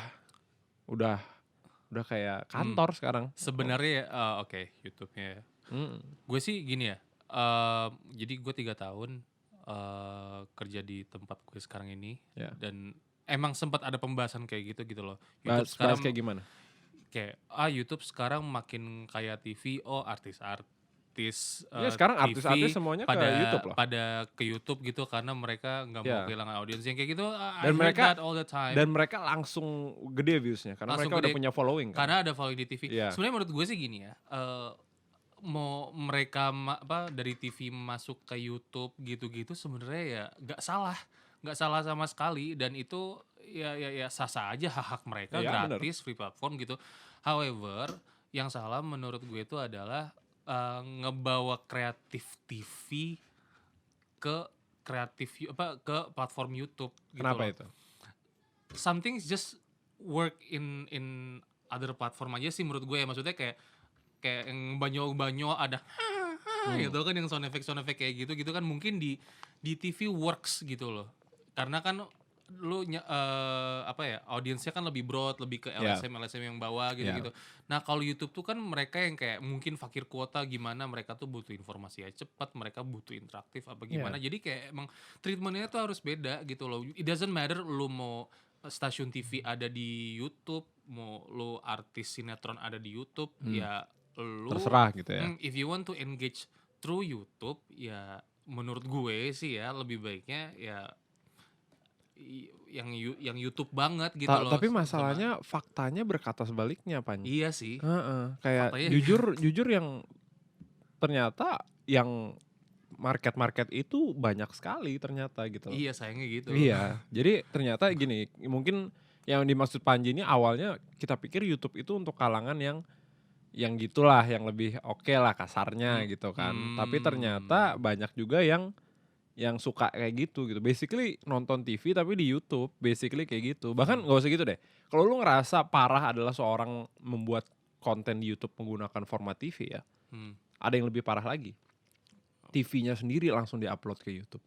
kayak kantor sekarang. Sebenarnya oke, YouTube-nya ya. Mm, Gue sih gini ya, jadi gue 3 tahun kerja di tempat gue sekarang ini, Ya. dan emang sempat ada pembahasan kayak gitu loh. bahas sekarang kayak gimana? kayak YouTube sekarang makin kayak TV, artis Iya, sekarang TV artis-artis semuanya ke YouTube loh. pada ke YouTube gitu karena mereka nggak mau Ya. kehilangan audiens yang kayak gitu. I Dan heard mereka- that all the time. Dan mereka langsung gede viewsnya karena Langsung mereka udah gede, punya following kan. karena ada following di TV. Iya. Sebenarnya menurut gue sih gini ya, mau mereka dari TV masuk ke YouTube gitu-gitu sebenarnya ya nggak salah sama sekali, dan itu ya sah-sah aja, hak mereka, Iya, gratis, free platform gitu. However, yang salah menurut gue itu adalah ngebawa kreatif TV ke ke platform YouTube gitu Kenapa loh. itu? Something just work in other platform aja sih menurut gue ya. Maksudnya kayak yang banyo ada gitu kan, yang sound effect kayak gitu kan mungkin di TV works gitu loh. Karena kan lu audiensnya kan lebih broad, lebih ke LSM yang bawah gitu. Nah, kalau YouTube tuh kan mereka yang kayak mungkin fakir kuota gimana, mereka tuh butuh informasi ya cepat, mereka butuh interaktif apa gimana. Jadi kayak emang treatmentnya tuh harus beda gitu loh. It doesn't matter lu mau stasiun TV ada di YouTube, mau lu artis sinetron ada di YouTube, ya lu Terserah gitu ya. if you want to engage through YouTube, ya menurut gue sih ya lebih baiknya ya yang YouTube banget gitu loh. Tapi masalahnya faktanya berkata sebaliknya, Pan. Iya sih. Kayak Faktanya jujur yang ternyata yang market itu banyak sekali ternyata gitu loh. Iya, sayangnya gitu. Iya, jadi ternyata gini, mungkin yang dimaksud Panji ini awalnya kita pikir YouTube itu untuk kalangan yang gitulah, yang lebih oke lah kasarnya gitu kan. Tapi ternyata banyak juga yang suka kayak gitu. Basically nonton TV tapi di YouTube, basically kayak gitu. Bahkan nggak usah gitu deh. Kalau lu ngerasa parah adalah seorang membuat konten di YouTube menggunakan format TV ya, ada yang lebih parah lagi. TV-nya sendiri langsung diupload ke YouTube.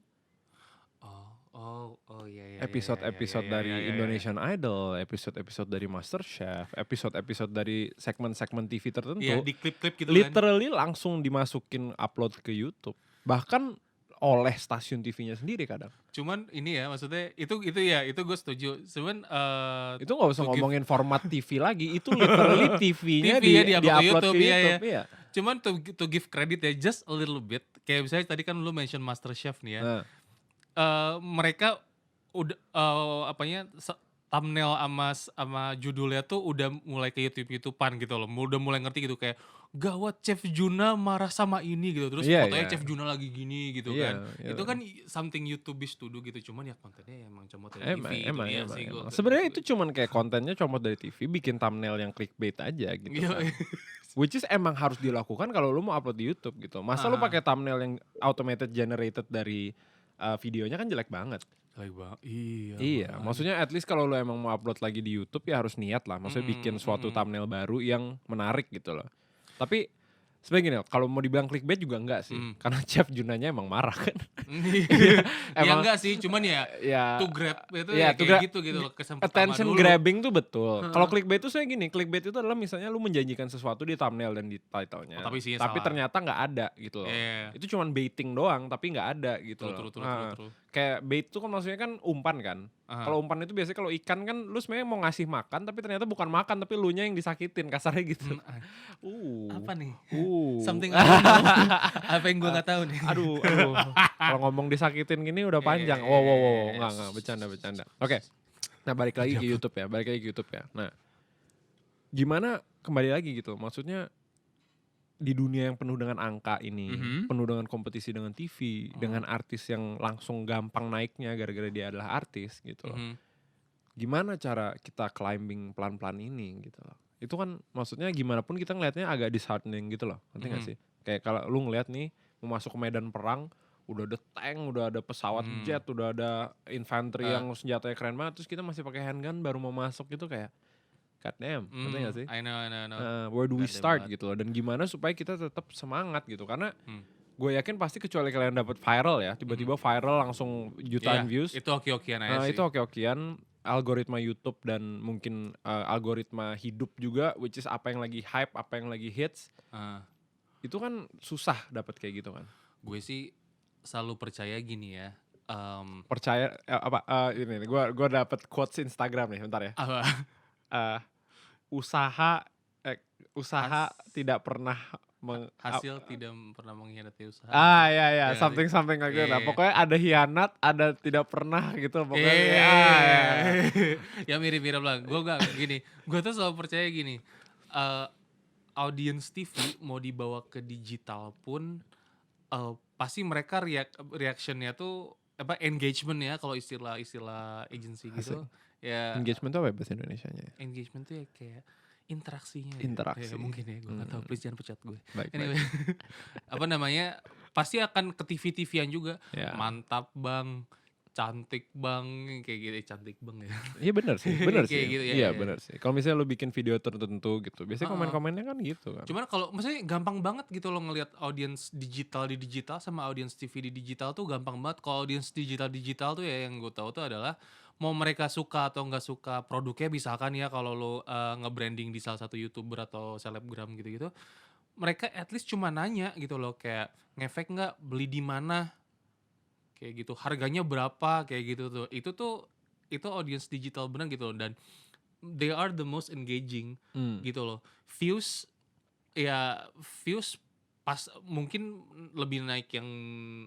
Iya. Episode-episode dari Indonesian Idol, episode-episode dari MasterChef, episode-episode dari segmen-segmen TV tertentu. Iya, di klip-klip gitu literally langsung dimasukin upload ke YouTube. Bahkan oleh stasiun TV-nya sendiri kadang. Cuman ini ya, maksudnya itu gue setuju. Cuman itu nggak usah ngomongin format TV lagi, itu literally TV-nya di-upload ke YouTube. Iya. Cuman to give credit ya, just a little bit. Kayak misalnya tadi kan lu mention MasterChef nih ya. Mereka udah thumbnail sama judulnya tuh udah mulai ke YouTubean gitu loh. Udah mulai ngerti gitu kayak gawat Chef Juna marah sama ini gitu. Terus fotonya Chef Juna lagi gini gitu kan. Itu kan something YouTubers to do gitu. Cuman ya kontennya emang comot dari TV. Emang. Gitu. Sebenarnya itu cuman kayak kontennya comot dari TV, bikin thumbnail yang clickbait aja gitu kan. Which is emang harus dilakukan kalau lu mau upload di YouTube gitu. Masa lu pakai thumbnail yang automated generated dari videonya kan jelek banget. Iya, maksudnya at least kalau lo emang mau upload lagi di YouTube ya harus niat lah. Maksudnya bikin suatu thumbnail baru yang menarik gitu loh. Tapi sebenarnya gini, kalau mau dibilang clickbait juga enggak sih. Karena Chef Junanya emang marah kan. Ya enggak sih, cuman ya to grab itu ya kayak gitu loh, kesan pertama attention dulu. grabbing tuh betul. Kalau clickbait itu saya gini, clickbait itu adalah misalnya lu menjanjikan sesuatu di thumbnail dan di title-nya. tapi ternyata nggak ada gitu loh. Itu cuman baiting doang tapi nggak ada gitu loh. True. Kayak bait itu kan maksudnya kan umpan kan. Kalau umpan itu biasanya kalau ikan kan lu sebenarnya mau ngasih makan tapi ternyata bukan makan tapi lu nya yang disakitin, kasarnya gitu. Apa nih? Something apa yang gue nggak tahu nih. Aduh. Kalau ngomong disakitin gini udah panjang. Wow. Enggak, bercanda. Oke. Nah, balik lagi ke YouTube ya. Nah, gimana kembali lagi gitu. Maksudnya di dunia yang penuh dengan angka ini, penuh dengan kompetisi dengan TV, dengan artis yang langsung gampang naiknya gara-gara dia adalah artis gitu loh. Gimana cara kita climbing pelan-pelan ini gitu loh. Itu kan maksudnya gimana pun kita ngelihatnya agak disheartening gitu loh. Ngerti gak sih? Kayak kalau lu ngeliat nih mau masuk ke medan perang, udah ada tank, udah ada pesawat jet, udah ada infantry yang senjatanya keren banget, terus kita masih pakai handgun baru mau masuk gitu kayak god damn, ngerti gak sih? I know. Where do we God damn start banget. gitu loh, dan gimana supaya kita tetap semangat gitu, karena gue yakin pasti kecuali kalian dapat viral ya, tiba-tiba viral langsung jutaan views, Itu oke-okean aja sih. itu oke-okean, algoritma YouTube dan mungkin algoritma hidup juga, which is apa yang lagi hype, apa yang lagi hits, itu kan susah dapat kayak gitu kan. Gue sih selalu percaya gini ya. Percaya ini gue dapat quotes Instagram nih, bentar ya. Apa? Usaha tidak pernah Hasil tidak pernah mengkhianati usaha. ya, Ya, something like that. Nah, pokoknya ada hianat, ada tidak pernah gitu pokoknya. Ya mirip-mirip lah. Gue gak gini. Gue tuh selalu percaya gini. Audience TV mau dibawa ke digital pun pasti mereka reactionnya tuh engagement ya kalau istilah agency gitu. Ya Engagement itu apa ya bahasa Indonesianya? engagement tuh ya kayak interaksinya. Interaksi. Ya, mungkin ya, gue gak tau. Please jangan pecat gue. Baik. Anyway, apa namanya, pasti akan ke TV-TVan juga. Ya. Mantap bang, cantik bang, kayak gitu, cantik bang ya. Iya benar sih, benar Kayak sih. gitu, ya, Iya ya. benar sih. Kalau misalnya lu bikin video tertentu gitu, biasanya komen-komennya kan gitu kan. Cuman kalau maksudnya gampang banget gitu loh ngelihat audience digital di digital sama audience TV di digital tuh gampang banget. Kalau audience digital tuh ya yang gue tahu tuh adalah mau mereka suka atau nggak suka produknya, misalkan ya kalau lo nge-branding di salah satu YouTuber atau selebgram gitu-gitu, mereka at least cuma nanya gitu loh, kayak ngefek nggak, beli di mana, kayak gitu, harganya berapa, kayak gitu tuh. Itu audience digital benar gitu loh, dan they are the most engaging gitu loh. Views pas mungkin lebih naik yang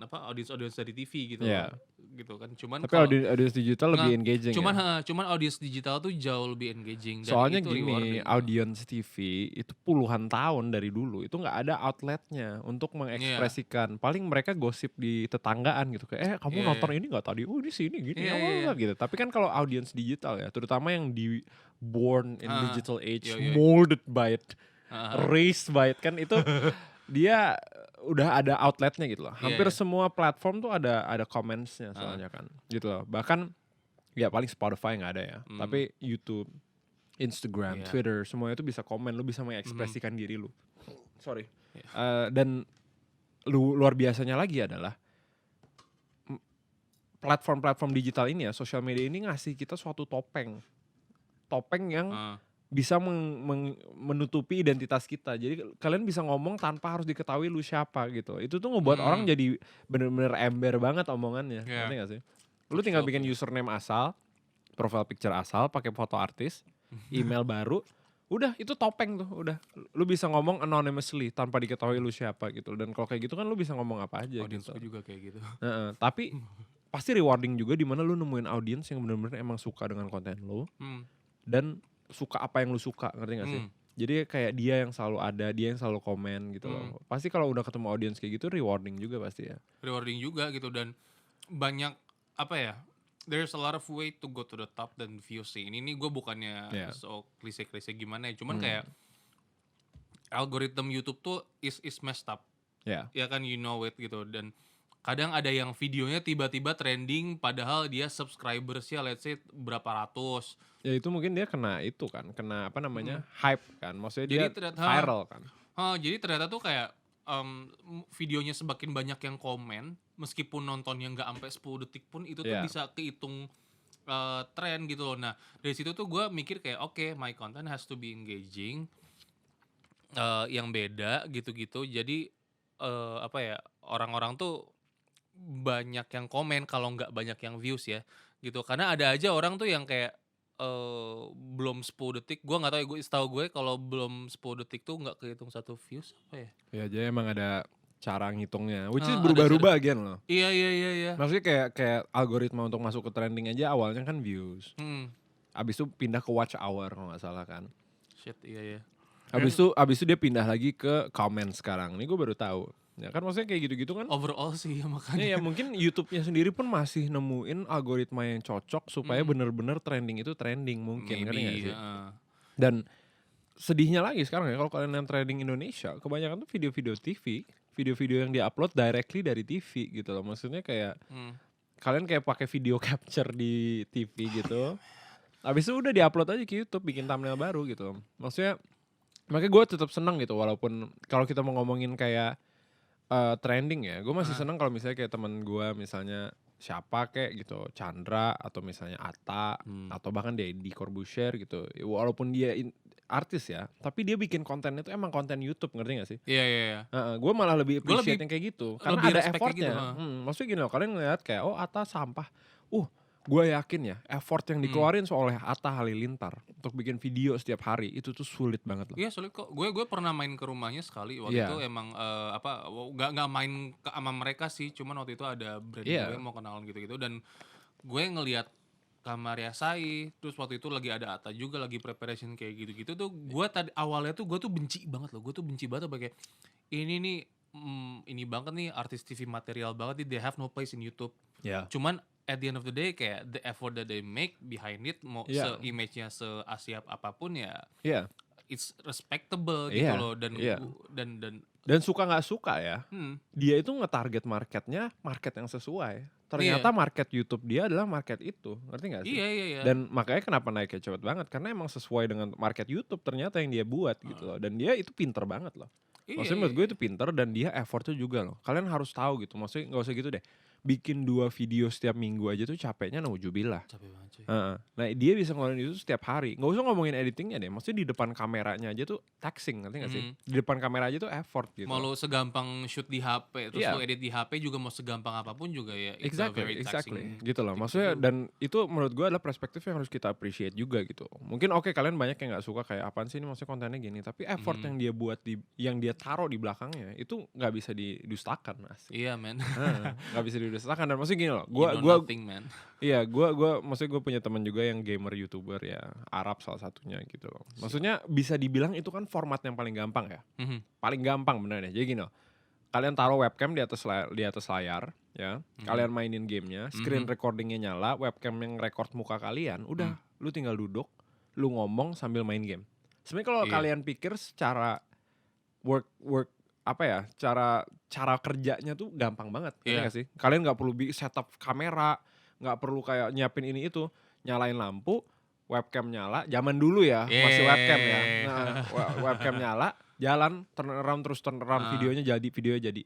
audience dari TV gitu Iya. loh, gitu kan. Cuman Tapi audience digital lebih engaging ya. cuman audience digital tuh jauh lebih engaging dan Soalnya itu gini, rewarding. audience TV itu puluhan tahun dari dulu itu nggak ada outletnya untuk mengekspresikan. Paling mereka gosip di tetanggaan gitu, kayak kamu Iya, nonton ini nggak tadi? Oh ini sini gini Iya. gitu. Tapi kan kalau audience digital ya, terutama yang di born in digital age, Iya. molded by it, raised by it, kan itu dia udah ada outletnya gitu loh. Hampir Iya. semua platform tuh ada comments-nya soalnya kan, gitu loh. Bahkan ya paling Spotify nggak ada ya, tapi YouTube, Instagram, Iya. Twitter, semuanya itu bisa komen, lu bisa mengekspresikan diri lu. Sorry. Iya. Dan luar biasanya lagi adalah platform-platform digital ini ya, sosial media ini ngasih kita suatu topeng yang bisa menutupi identitas kita. Jadi kalian bisa ngomong tanpa harus diketahui lu siapa gitu. Itu tuh ngebuat orang jadi bener-bener ember banget omongannya. Iya. Ngerti gak sih? Lu tinggal bikin username asal, profile picture asal, pakai foto artis, email baru, udah itu topeng tuh, udah. Lu bisa ngomong anonymously tanpa diketahui lu siapa gitu. Dan kalau kayak gitu kan lu bisa ngomong apa aja Audience gitu. gue juga kayak gitu. Tapi pasti rewarding juga di mana lu nemuin audience yang bener-bener emang suka dengan konten lu dan suka apa yang lu suka, ngerti gak sih? Jadi kayak dia yang selalu ada, dia yang selalu komen gitu loh. Pasti kalau udah ketemu audience kayak gitu rewarding juga pasti ya. Rewarding juga gitu, dan banyak there's a lot of way to go to the top dan views sih. Ini gue bukannya so klise-klise gimana ya, cuman kayak algoritma YouTube tuh is messed up. Ya kan, you know it gitu, dan kadang ada yang videonya tiba-tiba trending padahal dia subscribersnya let's say berapa ratus. Ya itu mungkin dia kena itu kan, kena apa namanya, hype kan. Maksudnya dia viral kan. Jadi ternyata tuh kayak videonya semakin banyak yang komen, meskipun nontonnya nggak sampai 10 detik pun itu tuh bisa kehitung tren gitu loh. Nah dari situ tuh gue mikir kayak oke, my content has to be engaging, yang beda gitu-gitu. Jadi orang-orang tuh banyak yang komen kalau nggak banyak yang views ya gitu, karena ada aja orang tuh yang kayak belum 10 detik, gue nggak tahu ya, setahu gue kalau belum 10 detik tuh nggak kehitung satu views apa ya. Ya jadi emang ada cara ngitungnya, which is berubah-ubah again loh. Iya. Maksudnya kayak algoritma untuk masuk ke trending aja awalnya kan views, abis itu pindah ke watch hour kalau nggak salah kan. Shit, iya. Abis itu dia pindah lagi ke comment sekarang. Ini gue baru tahu. Ya kan maksudnya kayak gitu-gitu kan. Overall sih ya, makanya. Ya mungkin YouTube-nya sendiri pun masih nemuin algoritma yang cocok supaya bener-bener trending itu trending mungkin, kan nggak sih? Dan sedihnya lagi sekarang ya, kalau kalian yang trending Indonesia, kebanyakan tuh video-video TV video-video yang dia-upload directly dari TV gitu loh. Maksudnya kayak kalian kayak pakai video capture di TV gitu. Habis itu udah di-upload aja ke YouTube, bikin thumbnail baru gitu loh. Maksudnya makanya gue tetap seneng gitu, walaupun kalau kita mau ngomongin kayak trending ya, gue masih seneng kalau misalnya kayak temen gue misalnya siapa kayak gitu, Chandra atau misalnya Atta atau bahkan Deddy Corbuzier gitu. Walaupun dia artis ya, tapi dia bikin kontennya tuh emang konten YouTube, ngerti gak sih? Iya. Gue malah lebih Gua appreciate yang kayak gitu, karena lebih ada respect kayak effortnya. gitu, Maksudnya gini loh, kalian ngeliat kayak Atta sampah, gue yakin ya effort yang dikeluarin oleh Atta Halilintar untuk bikin video setiap hari itu tuh sulit banget loh. Iya sulit kok. Gue pernah main ke rumahnya sekali waktu itu emang nggak main sama mereka sih, cuman waktu itu ada brand gue mau kenalan gitu-gitu dan gue ngelihat Kamaria Sai, terus waktu itu lagi ada Atta juga lagi preparation kayak gitu-gitu tuh gue tadi awalnya tuh gue tuh benci banget loh, gue tuh benci banget kayak ini nih ini banget nih artis TV material banget nih, they have no place in YouTube. Cuman at the end of the day kayak the effort that they make behind it mau se-image-nya se-Asiap apapun ya it's respectable gitu loh dan suka nggak suka ya dia itu nge-target marketnya market yang sesuai. Ternyata market YouTube dia adalah market itu, ngerti gak sih? Iya. Dan makanya kenapa naiknya cepet banget, karena emang sesuai dengan market YouTube ternyata yang dia buat gitu loh. Dan dia itu pinter banget loh. Maksudnya menurut gue itu pinter dan dia effortnya juga loh. Kalian harus tahu gitu, maksudnya gak usah gitu deh. Bikin 2 video setiap minggu aja tuh capeknya naujubillah. Capek banget cuy. Nah dia bisa ngeluarin itu setiap hari. Gak usah ngomongin editingnya deh, maksudnya di depan kameranya aja tuh taxing, ngerti gak sih? Di depan kamera aja tuh effort gitu. Mau lo segampang shoot di HP, terus lo edit di HP juga mau segampang apapun juga ya it's very taxing. Gitu loh, maksudnya dan itu menurut gue adalah perspektif yang harus kita appreciate juga gitu. Mungkin kalian banyak yang gak suka kayak apaan sih ini maksudnya kontennya gini, tapi effort yang dia buat yang dia taruh di belakangnya itu gak bisa didustakan. Iya men. Gak bisa didustakan dan maksudnya gini loh, maksudnya gue punya teman juga yang gamer YouTuber ya, Arab salah satunya gitu loh. Maksudnya bisa dibilang itu kan format yang paling gampang ya. Paling gampang bener deh. Jadi gini loh, kalian taruh webcam di atas layar ya. Kalian mainin gamenya, screen recordingnya nyala, webcam yang record muka kalian, udah lu tinggal duduk, lu ngomong sambil main game. Sebenarnya kalau kalian pikir secara work apa ya, cara kerjanya tuh gampang banget, nggak sih? Kalian nggak perlu setup kamera, nggak perlu kayak nyiapin ini itu, nyalain lampu, webcam nyala, zaman dulu ya masih webcam ya, webcam nyala, jalan turn around videonya jadi,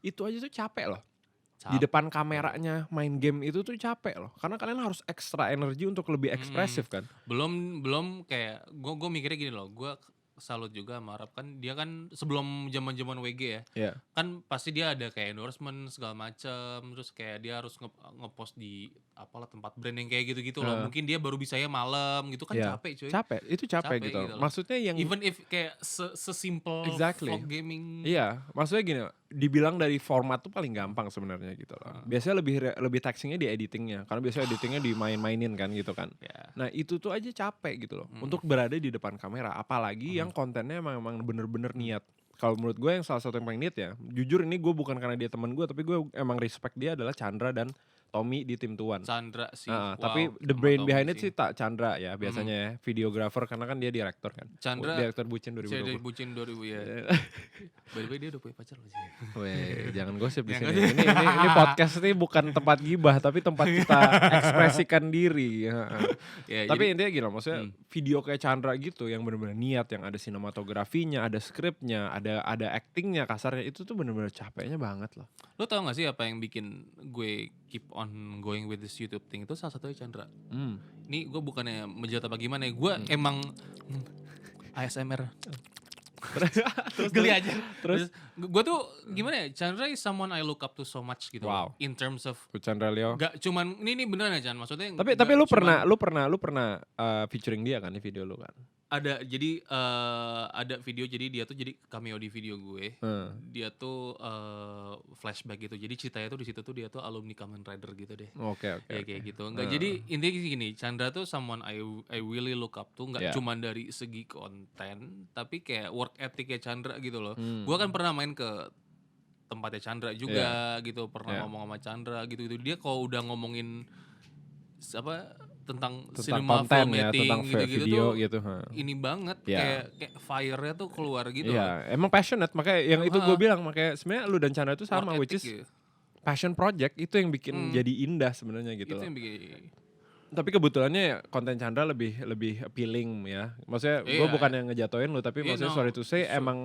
itu aja tuh capek loh. Di depan kameranya main game itu tuh capek loh, karena kalian harus extra energi untuk lebih ekspresif kan. Belum kayak gue mikirnya gini loh, gue salut juga sama Arab kan, dia kan sebelum zaman WG ya, kan pasti dia ada kayak endorsement segala macam, terus kayak dia harus ngepost di apalah tempat brand yang kayak gitu-gitu loh. Mungkin dia baru bisanya malam gitu kan, capek cuy. Capek gitu. Maksudnya yang even if kayak sesimpel vlog gaming. Iya, maksudnya gini, dibilang dari format tuh paling gampang sebenarnya gitu loh. Biasanya lebih taxingnya di editingnya, karena biasanya editingnya dimain-mainin kan gitu kan. Nah itu tuh aja capek gitu loh, untuk berada di depan kamera, apalagi yang kontennya emang bener-bener niat. Kalau menurut gue yang salah satu yang paling niat ya, jujur ini gue bukan karena dia teman gue, tapi gue emang respect dia adalah Chandra dan Tommy di Tim Tuan. Chandra sih. Tapi the brain behind it sih tak Chandra ya biasanya ya, videographer, karena kan dia director kan. Chandra director Bucin 2020. Bucin 2000 ya. By the way dia udah punya pacar loh sih. Weh, jangan gosip di sini. Ini podcast ini bukan tempat gibah, tapi tempat kita ekspresikan diri. Tapi intinya gini loh, maksudnya video kayak Chandra gitu yang benar-benar niat, yang ada sinematografinya, ada skripnya, ada actingnya kasarnya, itu tuh benar-benar capeknya banget loh. Lo tau gak sih apa yang bikin gue keep on going with this YouTube thing itu salah satunya Chandra. Ini gue bukannya menjat apa gimana ya, gue emang ASMR. Terus geli aja. Terus gue tuh gimana ya, Chandra is someone I look up to so much gitu. Wow. In terms of Chandra Leo. Gak cuman ini beneran ya Chan, maksudnya. Tapi lu pernah featuring dia kan di video lu kan? Ada, jadi ada video, jadi dia tuh jadi cameo di video gue. Dia tuh flashback gitu. Jadi ceritanya tuh di situ tuh dia tuh alumni Kamen Rider gitu deh. Oke. Ya kayak gitu. Enggak, jadi intinya gini, Chandra tuh someone I really look up to, enggak cuman dari segi konten, tapi kayak work ethicnya Chandra gitu loh. Gue kan pernah main ke tempatnya Chandra juga gitu, pernah ngomong sama Chandra gitu. Dia kalau udah ngomongin tentang Tentang cinema konten ya, filmmaking tentang gitu-gitu video tuh gitu. ini banget Ya. kayak fire-nya tuh keluar gitu loh. Iya, emang passionate, makanya yang itu gue Heeh, bilang, makanya sebenarnya lu dan Chandra itu work sama, which ethic is gitu. passion project itu yang bikin Hmm, jadi indah sebenarnya gitu itu loh. yang bikin Tapi kebetulannya ya konten Chandra lebih appealing ya. Maksudnya gue bukan iya, yang ngejatoin lu, tapi iya maksudnya sorry no, to say it's true. emang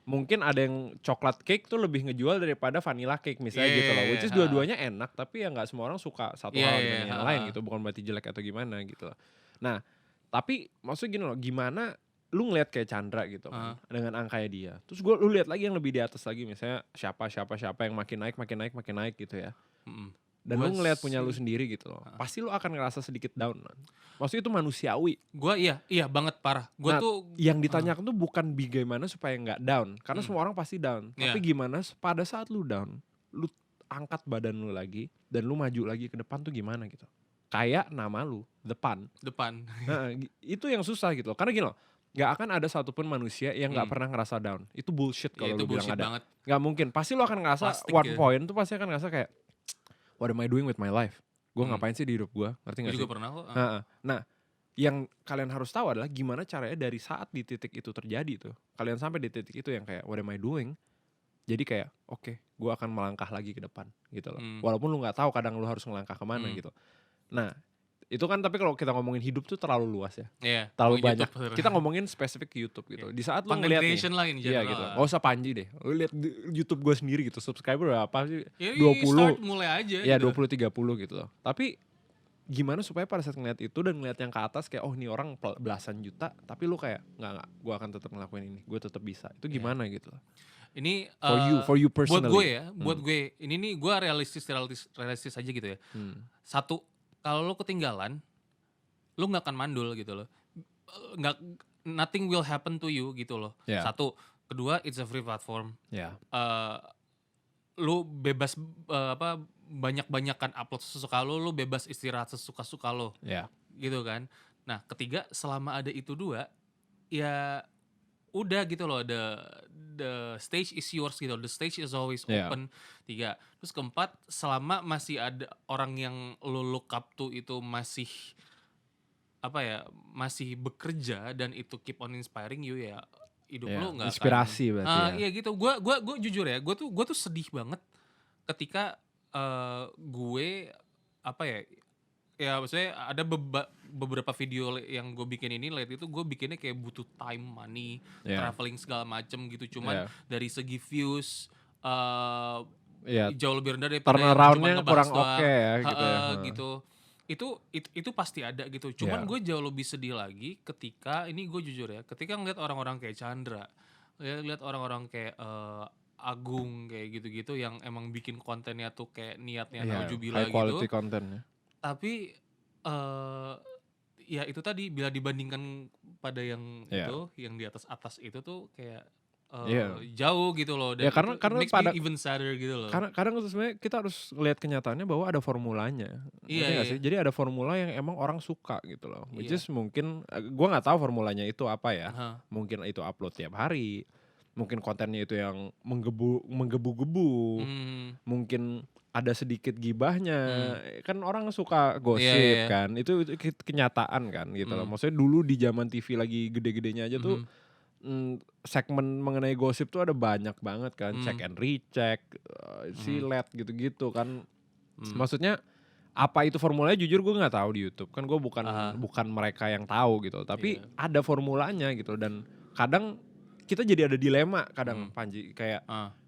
mungkin ada yang coklat cake tuh lebih ngejual daripada vanilla cake misalnya gitu loh. Which Iya, is dua-duanya enak, tapi ya nggak semua orang suka satu iya, hal iya, dibanding yang lain gitu. Bukan berarti jelek atau gimana gitu loh. Nah, tapi maksudnya gini loh, gimana lu ngeliat kayak Chandra gitu kan dengan angkanya dia. Terus lu lihat lagi yang lebih di atas lagi, misalnya siapa yang makin naik gitu ya. Mm-mm. Dan Gua lu ngelihat punya lu sih, sendiri gitu loh. Pasti lu akan ngerasa sedikit down kan. Maksudnya itu manusiawi. iya banget parah. Gue Nah, tuh, yang ditanyakan tuh bukan bagaimana supaya nggak down. Karena mm, semua orang pasti down. Tapi iya, gimana pada saat lu down, lu angkat badan lu lagi dan lu maju lagi ke depan tuh gimana gitu. Kayak nama lu, depan. depan. Nah, itu yang susah gitu loh. Karena gini loh, nggak akan ada satupun manusia yang nggak Hmm, pernah ngerasa down. Itu bullshit ya kalau itu lu bilang bullshit ada. banget. Nggak mungkin. Pasti lu akan ngerasa Plastik one ya. point tuh pasti akan ngerasa kayak, what am I doing with my life? Gue Hmm. ngapain sih di hidup gue? Ngerti Gue gak juga sih? pernah kok. Heeh. Nah, yang kalian harus tahu adalah gimana caranya dari saat di titik itu terjadi tuh. Kalian sampai di titik itu yang kayak, what am I doing? Jadi kayak, oke, gue akan melangkah lagi ke depan gitu loh. Hmm, Walaupun lu gak tahu kadang lu harus ngelangkah kemana hmm. gitu. Nah, itu kan tapi kalau kita ngomongin hidup tuh terlalu luas ya. Iya, Terlalu ngomongin banyak. YouTube. Kita ngomongin spesifik ke YouTube gitu. Di saat lu Content ngeliat nih, creation lah in iya general gitu. lah. Gak usah Panji deh. Lu lihat YouTube gue sendiri gitu. Subscriber berapa sih? Ya 20. start mulai aja Ya gitu. 20-30 gitu loh. Tapi gimana supaya pada saat ngeliat itu dan ngeliat yang ke atas kayak, oh ini orang belasan juta. Tapi lu kayak, nggak, gue akan tetap ngelakuin ini. Gue tetap bisa. Itu Iya. gimana gitu loh. Ini For you buat gue personally. ya, buat gue ini nih gue realistis aja gitu ya. Hmm. Satu, kalau lo ketinggalan, lo nggak akan mandul gitu loh. Nggak, nothing will happen to you gitu loh. Yeah. Satu, kedua, it's a free platform. Ya. Lu bebas banyak-banyakan upload sesuka lo bebas istirahat sesuka-suka lo, Ya. gitu kan. Nah, ketiga, selama ada itu dua, ya udah gitu loh, the stage is yours gitu, the stage is always Yeah. open. Tiga, terus keempat, selama masih ada orang yang lo look up to itu masih masih bekerja dan itu keep on inspiring you, ya hidup Ya, lo nggak akan inspirasi berarti ya. iya gitu. Gue jujur ya, gue tuh sedih banget ketika gue ya maksudnya ada beberapa video yang gue bikin ini lihat itu gue bikinnya kayak butuh time, money, Yeah. traveling segala macem gitu. Cuman Yeah. dari segi views Ya. jauh lebih rendah daripada yang Turnaround-nya cuma ngebahas kurang doang. oke ya gitu ya. Gitu. Itu pasti ada gitu. Cuman Yeah. gue jauh lebih sedih lagi ketika ini, gue jujur ya, ketika ngeliat orang-orang kayak Chandra, lihat orang-orang kayak Agung kayak gitu-gitu yang emang bikin kontennya tuh kayak niatnya Yeah, naujubillah high quality gitu. content ya. Tapi ya itu tadi, bila dibandingkan pada yang Yeah. itu, yang di atas itu tuh kayak Yeah. jauh gitu loh. Dan Ya, karena itu makes pada me even sadder gitu loh. karena kadang tuh sebenarnya kita harus lihat kenyataannya bahwa ada formulanya. Iya, Ngerti nggak iya. sih? Jadi ada formula yang emang orang suka gitu loh. Which Iya. is mungkin gua nggak tahu formulanya itu apa ya. Aha. Mungkin itu upload tiap hari. Mungkin kontennya itu yang menggebu-gebu. Mungkin ada sedikit gibahnya. Kan orang suka gosip Iya, iya. kan. Itu kenyataan kan gitu loh. Maksudnya dulu di zaman TV lagi gede-gedenya aja tuh segmen mengenai gosip tuh ada banyak banget kan. Check and recheck, silet gitu-gitu kan. Maksudnya apa itu formulanya, jujur gue nggak tahu di YouTube. Kan gue bukan mereka yang tahu gitu. Tapi ada formulanya gitu. Dan kadang kita jadi ada dilema kadang Panji. Kayak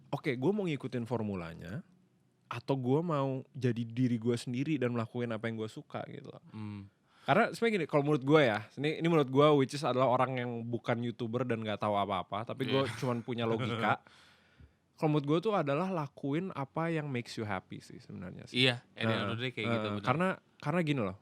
oke, gue mau ngikutin formulanya atau gue mau jadi diri gue sendiri dan melakukan apa yang gue suka gitu loh. Karena sebenarnya gini, kalau menurut gue ya, ini menurut gue, which is adalah orang yang bukan YouTuber dan gak tahu apa-apa, tapi gue cuman punya logika. Kalau menurut gue tuh adalah lakuin apa yang makes you happy sih sebenarnya sih. Iya, kayak gitu. Bener. Karena gini loh,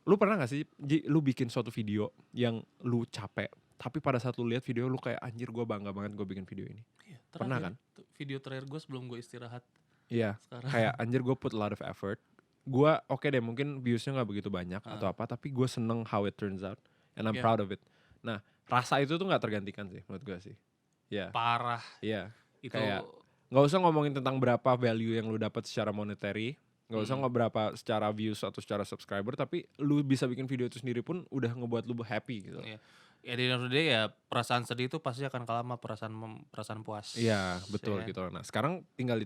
lu pernah gak sih, lu bikin suatu video yang lu capek, tapi pada saat lu lihat video lu kayak, anjir gue bangga banget gue bikin video ini. Iya, Pernah kan? Video terakhir gue sebelum gue istirahat. Iya, kayak anjir gue put a lot of effort. Gue oke deh, mungkin viewsnya gak begitu banyak atau apa, tapi gue seneng how it turns out and I'm proud of it. Nah, rasa itu tuh gak tergantikan sih menurut gue sih. Iya. Parah. Iya. Itu Kayak gak usah ngomongin tentang berapa value yang lu dapat secara monetary, Nggak usah ngeberapa secara views atau secara subscriber, tapi lu bisa bikin video itu sendiri pun udah ngebuat lu happy gitu. Iya. Ya di end of the day ya perasaan sedih itu pasti akan kalah sama perasaan puas. Iya, betul Ya kan? gitu loh. Nah, sekarang tinggal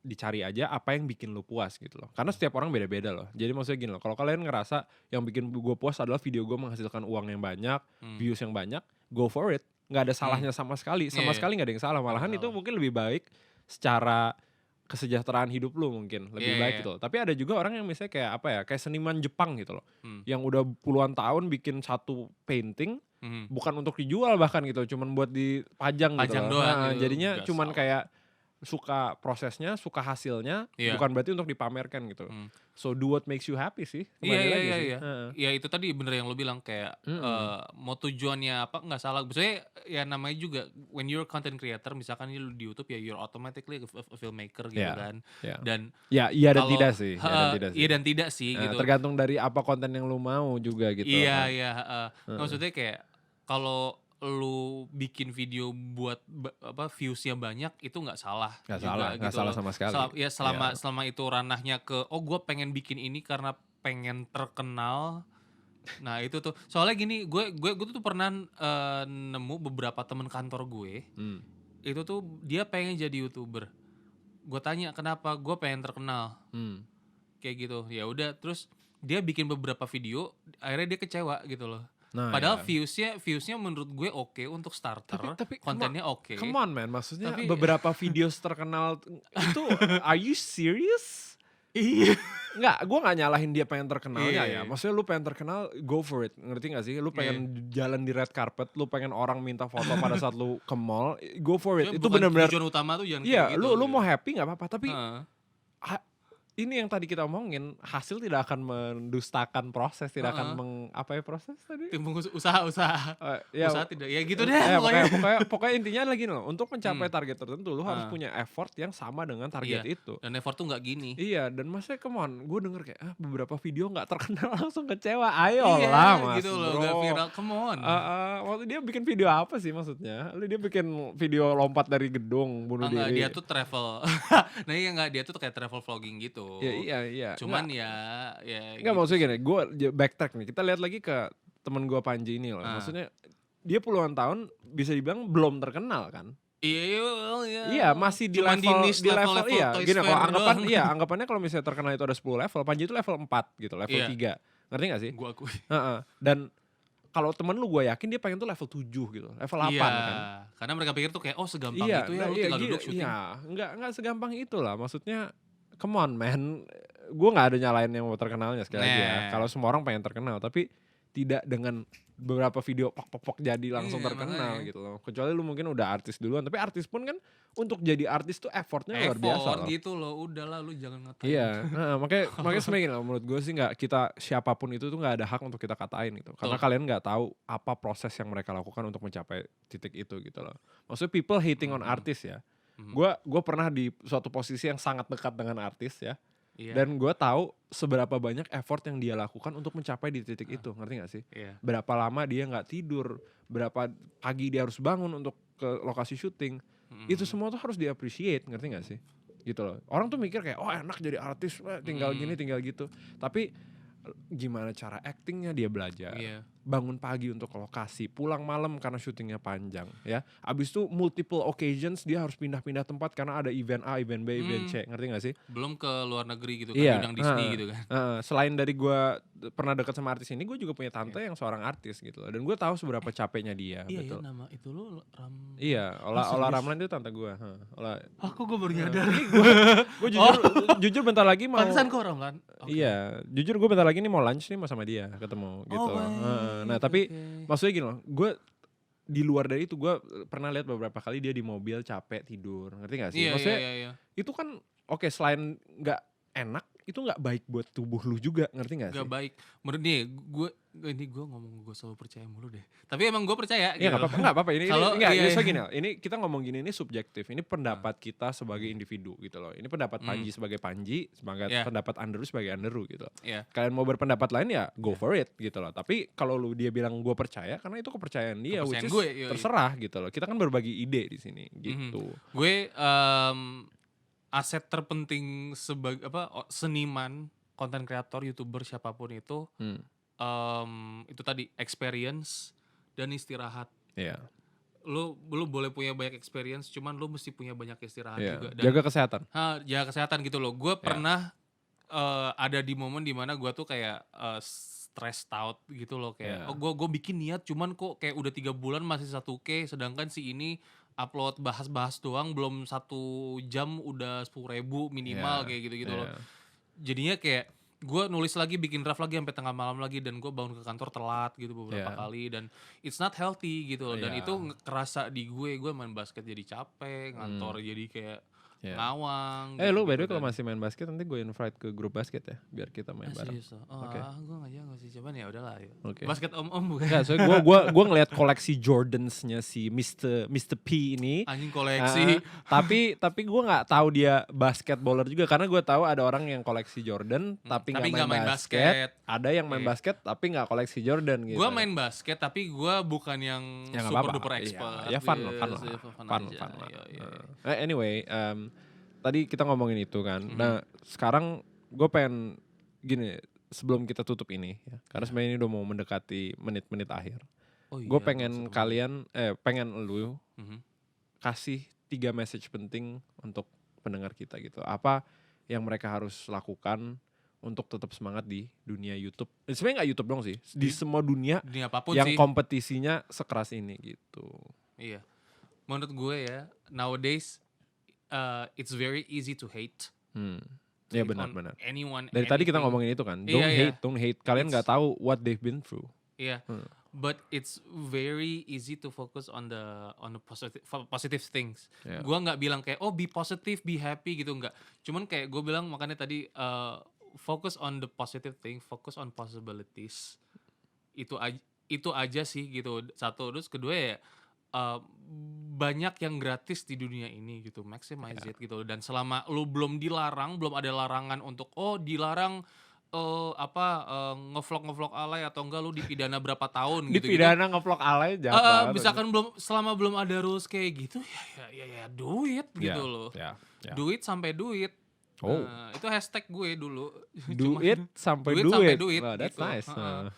dicari aja apa yang bikin lu puas gitu loh. Karena setiap orang beda-beda loh. Jadi maksudnya gini loh, kalau kalian ngerasa yang bikin gue puas adalah video gue menghasilkan uang yang banyak, views yang banyak, go for it. Nggak ada salahnya sama sekali. Sama Iya, iya. sekali nggak ada yang salah. Malahan itu mungkin lebih baik secara kesejahteraan hidup lu mungkin lebih Iya, baik iya. gitu loh. Tapi ada juga orang yang misalnya kayak apa ya, kayak seniman Jepang gitu loh, yang udah puluhan tahun bikin satu painting bukan untuk dijual bahkan gitu, cuman buat dipajang gitu Pajang loh. doang Nah, gitu, jadinya nggak cuman salah. kayak suka prosesnya, suka hasilnya, Iya. bukan berarti untuk dipamerkan gitu. So do what makes you happy sih, Iya, kembali iya, lagi iya, sih. iya. Ya itu tadi bener yang lo bilang kayak mau tujuannya apa nggak salah. Maksudnya ya namanya juga when you're content creator, misalkan lu di YouTube ya you're automatically a filmmaker gitu Iya, kan. iya. Dan Ya, iya dan kalau tidak sih, iya dan tidak sih. iya dan tidak sih Nah, gitu. tergantung dari apa konten yang lu mau juga gitu. Iya, iya, maksudnya kayak kalau lu bikin video buat viewsnya banyak itu nggak salah Nggak juga salah, nggak gitu salah loh. sama sekali. Ya selama itu ranahnya ke gue pengen bikin ini karena pengen terkenal. Nah itu tuh soalnya gini, gue tuh pernah nemu beberapa temen kantor gue itu tuh dia pengen jadi YouTuber. Gue tanya kenapa, gue pengen terkenal kayak gitu. Ya udah, terus dia bikin beberapa video, akhirnya dia kecewa gitu loh. Nah, Padahal ya. viewsnya menurut gue oke untuk starter, Tapi kontennya oke. Come on man, maksudnya Tapi- beberapa video terkenal itu, are you serious? Iya. Enggak, gue gak nyalahin dia pengen terkenalnya Iya. ya. Maksudnya lu pengen terkenal, go for it. Ngerti gak sih? Lu pengen jalan di red carpet, lu pengen orang minta foto pada saat lu ke mall, go for it. Itu benar-benar. Tujuan utama tuh jangan Iya, kayak gitu. lu mau happy gak apa-apa. Tapi Heeh. ini yang tadi kita omongin, hasil tidak akan mendustakan proses, tidak akan apa ya proses tadi? Timbung usaha Usaha tidak. Ya gitu deh pokoknya intinya lagi loh, untuk mencapai target tertentu lu harus punya effort yang sama dengan target Iya. itu. Dan effort tuh nggak gini. Iya, dan maksudnya come on, gue denger kayak beberapa video nggak terkenal langsung kecewa. Ayolah mas gitu loh, bro. gak viral, come on. Waktu dia bikin video apa sih maksudnya? Dia bikin video lompat dari gedung bunuh Enggak, diri. dia tuh travel. Nah iya enggak, dia tuh kayak travel vlogging gitu. Ya, iya. Cuman Nggak, ya nggak gitu maksudnya sih. gini, gue backtrack nih. Kita lihat lagi ke temen gue Panji ini loh. Maksudnya dia puluhan tahun bisa dibilang belum terkenal kan? Iya, masih di Cuman level niche, level iya. Toys Gini kalau Fair anggapan doang. anggapannya kalau misalnya terkenal itu ada 10 level, Panji itu level 4 gitu, level Iya. 3. Ngerti gak sih? Gua akui. Dan kalau temen lu gue yakin dia pengen tuh level 7 gitu, level 8 Iya, kan. karena mereka pikir tuh kayak gampang Iya, itu ya, lu tinggal duduk syuting. Iya, enggak segampang itu lah. Maksudnya come on man. Gue gak ada nyalain yang mau terkenalnya sekali lagi ya. Kalau semua orang pengen terkenal, tapi tidak dengan beberapa video pok jadi langsung Iya, terkenal makanya. gitu loh. Kecuali lu mungkin udah artis duluan, tapi artis pun kan untuk jadi artis tuh effortnya luar biasa loh. gitu loh, udahlah lu jangan ngatain. Iya, makanya sebenarnya gini loh, menurut gue sih nggak, kita siapapun itu tuh nggak ada hak untuk kita katain gitu, karena kalian nggak tahu apa proses yang mereka lakukan untuk mencapai titik itu gitu loh. Maksudnya people hating on artis ya. Gue pernah di suatu posisi yang sangat dekat dengan artis ya. Iya. Dan gue tahu seberapa banyak effort yang dia lakukan untuk mencapai di titik itu, ngerti gak sih? Iya. Berapa lama dia nggak tidur, berapa pagi dia harus bangun untuk ke lokasi syuting, itu semua tuh harus di-appreciate, ngerti gak sih? Gitu loh. Orang tuh mikir kayak, enak jadi artis, tinggal gini, tinggal gitu. Tapi gimana cara actingnya dia belajar, bangun pagi untuk ke lokasi, pulang malam karena syutingnya panjang ya, abis itu multiple occasions dia harus pindah-pindah tempat karena ada event A, event B, event C, ngerti gak sih? Belum ke luar negeri gitu kan, Iya, undang Disney gitu kan. Selain dari gue pernah dekat sama artis ini, gue juga punya tante yang seorang artis gitu loh, dan gue tahu seberapa capeknya dia. Iya betul. ya, nama itu lu Iya, Ola Ramlan itu tante gue. Aku gue baru nyadar. Gue jujur bentar lagi mau. Pantesan kok Ramlan. Iya, jujur gue bentar lagi nih mau lunch nih sama dia, ketemu gitu. Nah tapi maksudnya gini loh, gue di luar dari itu gue pernah lihat beberapa kali dia di mobil capek tidur, ngerti gak sih? Maksudnya Iya. itu kan oke, selain nggak enak, itu nggak baik buat tubuh lu juga, ngerti gak sih? Gak baik. Menurut nih, gue ngomong gue selalu percaya mulu deh. Tapi emang gue percaya. Iya gitu. nggak apa-apa. Ini Kalau- nggak, iya, so iya. gini, ini kita ngomong gini ini subjektif. Ini pendapat kita sebagai individu gitu loh. Ini pendapat Panji sebagai Panji, sebagai Iya. pendapat Andrew sebagai Andrew gitu. Iya. Kalian mau berpendapat lain ya go for it gitu loh. Tapi kalau lu dia bilang gue percaya, karena itu kepercayaan dia, which Kepercayaan is gue, yoi. terserah gitu loh. Kita kan berbagi ide di sini gitu. Gue aset terpenting sebagai seniman, content creator, YouTuber siapapun itu itu tadi experience dan istirahat. Iya. Lu boleh punya banyak experience, cuman lu mesti punya banyak istirahat Iya. juga. Dan Jaga kesehatan. jaga kesehatan gitu loh. Gue pernah ada di momen dimana gue tuh kayak stressed out gitu loh, kayak gue bikin niat cuman kok kayak udah 3 bulan masih 1K, sedangkan si ini upload bahas-bahas doang belum 1 jam udah 10.000 minimal kayak gitu-gitu loh. Jadinya kayak gue nulis lagi, bikin draft lagi sampai tengah malam lagi, dan gue bangun ke kantor telat gitu beberapa kali, dan it's not healthy gitu loh. Dan itu kerasa di gue main basket jadi capek, ngantor jadi kayak ngawang gitu, Lu by the way kalau masih main basket nanti gue invite ke grup basket ya, biar kita main bareng. gue gak jago sih, cuman ya udahlah. Okay. Basket om bukan? Nggak, soalnya gue ngeliat koleksi Jordans-nya si Mr. P ini. Anjing koleksi. Tapi gue nggak tahu dia basketballer juga, karena gue tahu ada orang yang koleksi Jordan tapi nggak main basket. Ada yang main basket tapi nggak koleksi Jordan gitu. Gue main basket tapi gue bukan yang super duper expert. Ya fun lah. Anyway, tadi kita ngomongin itu kan. Nah sekarang gue pengen gini, sebelum kita tutup ini ya, karena sebenarnya ini udah mau mendekati menit-menit akhir. Gue pengen pengen lu kasih 3 message penting untuk pendengar kita gitu. Apa yang mereka harus lakukan untuk tetap semangat di dunia YouTube. Sebenarnya nggak YouTube dong sih, di semua dunia apapun yang sih, kompetisinya sekeras ini gitu. Iya, menurut gue ya, nowadays it's very easy to hate. Iya benar. Anyone, dari tadi kita ngomongin itu kan, don't hate. Kalian nggak tahu what they've been through. Iya. But it's very easy to focus on the positive things. Gue nggak bilang kayak be positive, be happy gitu, nggak. Cuman kayak gue bilang makanya tadi focus on the positive thing, focus on possibilities. Itu aja sih gitu. Satu, terus kedua ya banyak yang gratis di dunia ini gitu, maximize it gitu. Dan selama lu belum dilarang, belum ada larangan untuk dilarang ngevlog alay atau enggak lu dipidana berapa tahun gitu. Dipidana ngevlog alay jahat banget. Misalkan selama belum ada rules kayak gitu ya duit gitu loh. Do it sampai duit. Itu hashtag gue dulu. Do it sampai duit. Wow, that's gitu. Nice.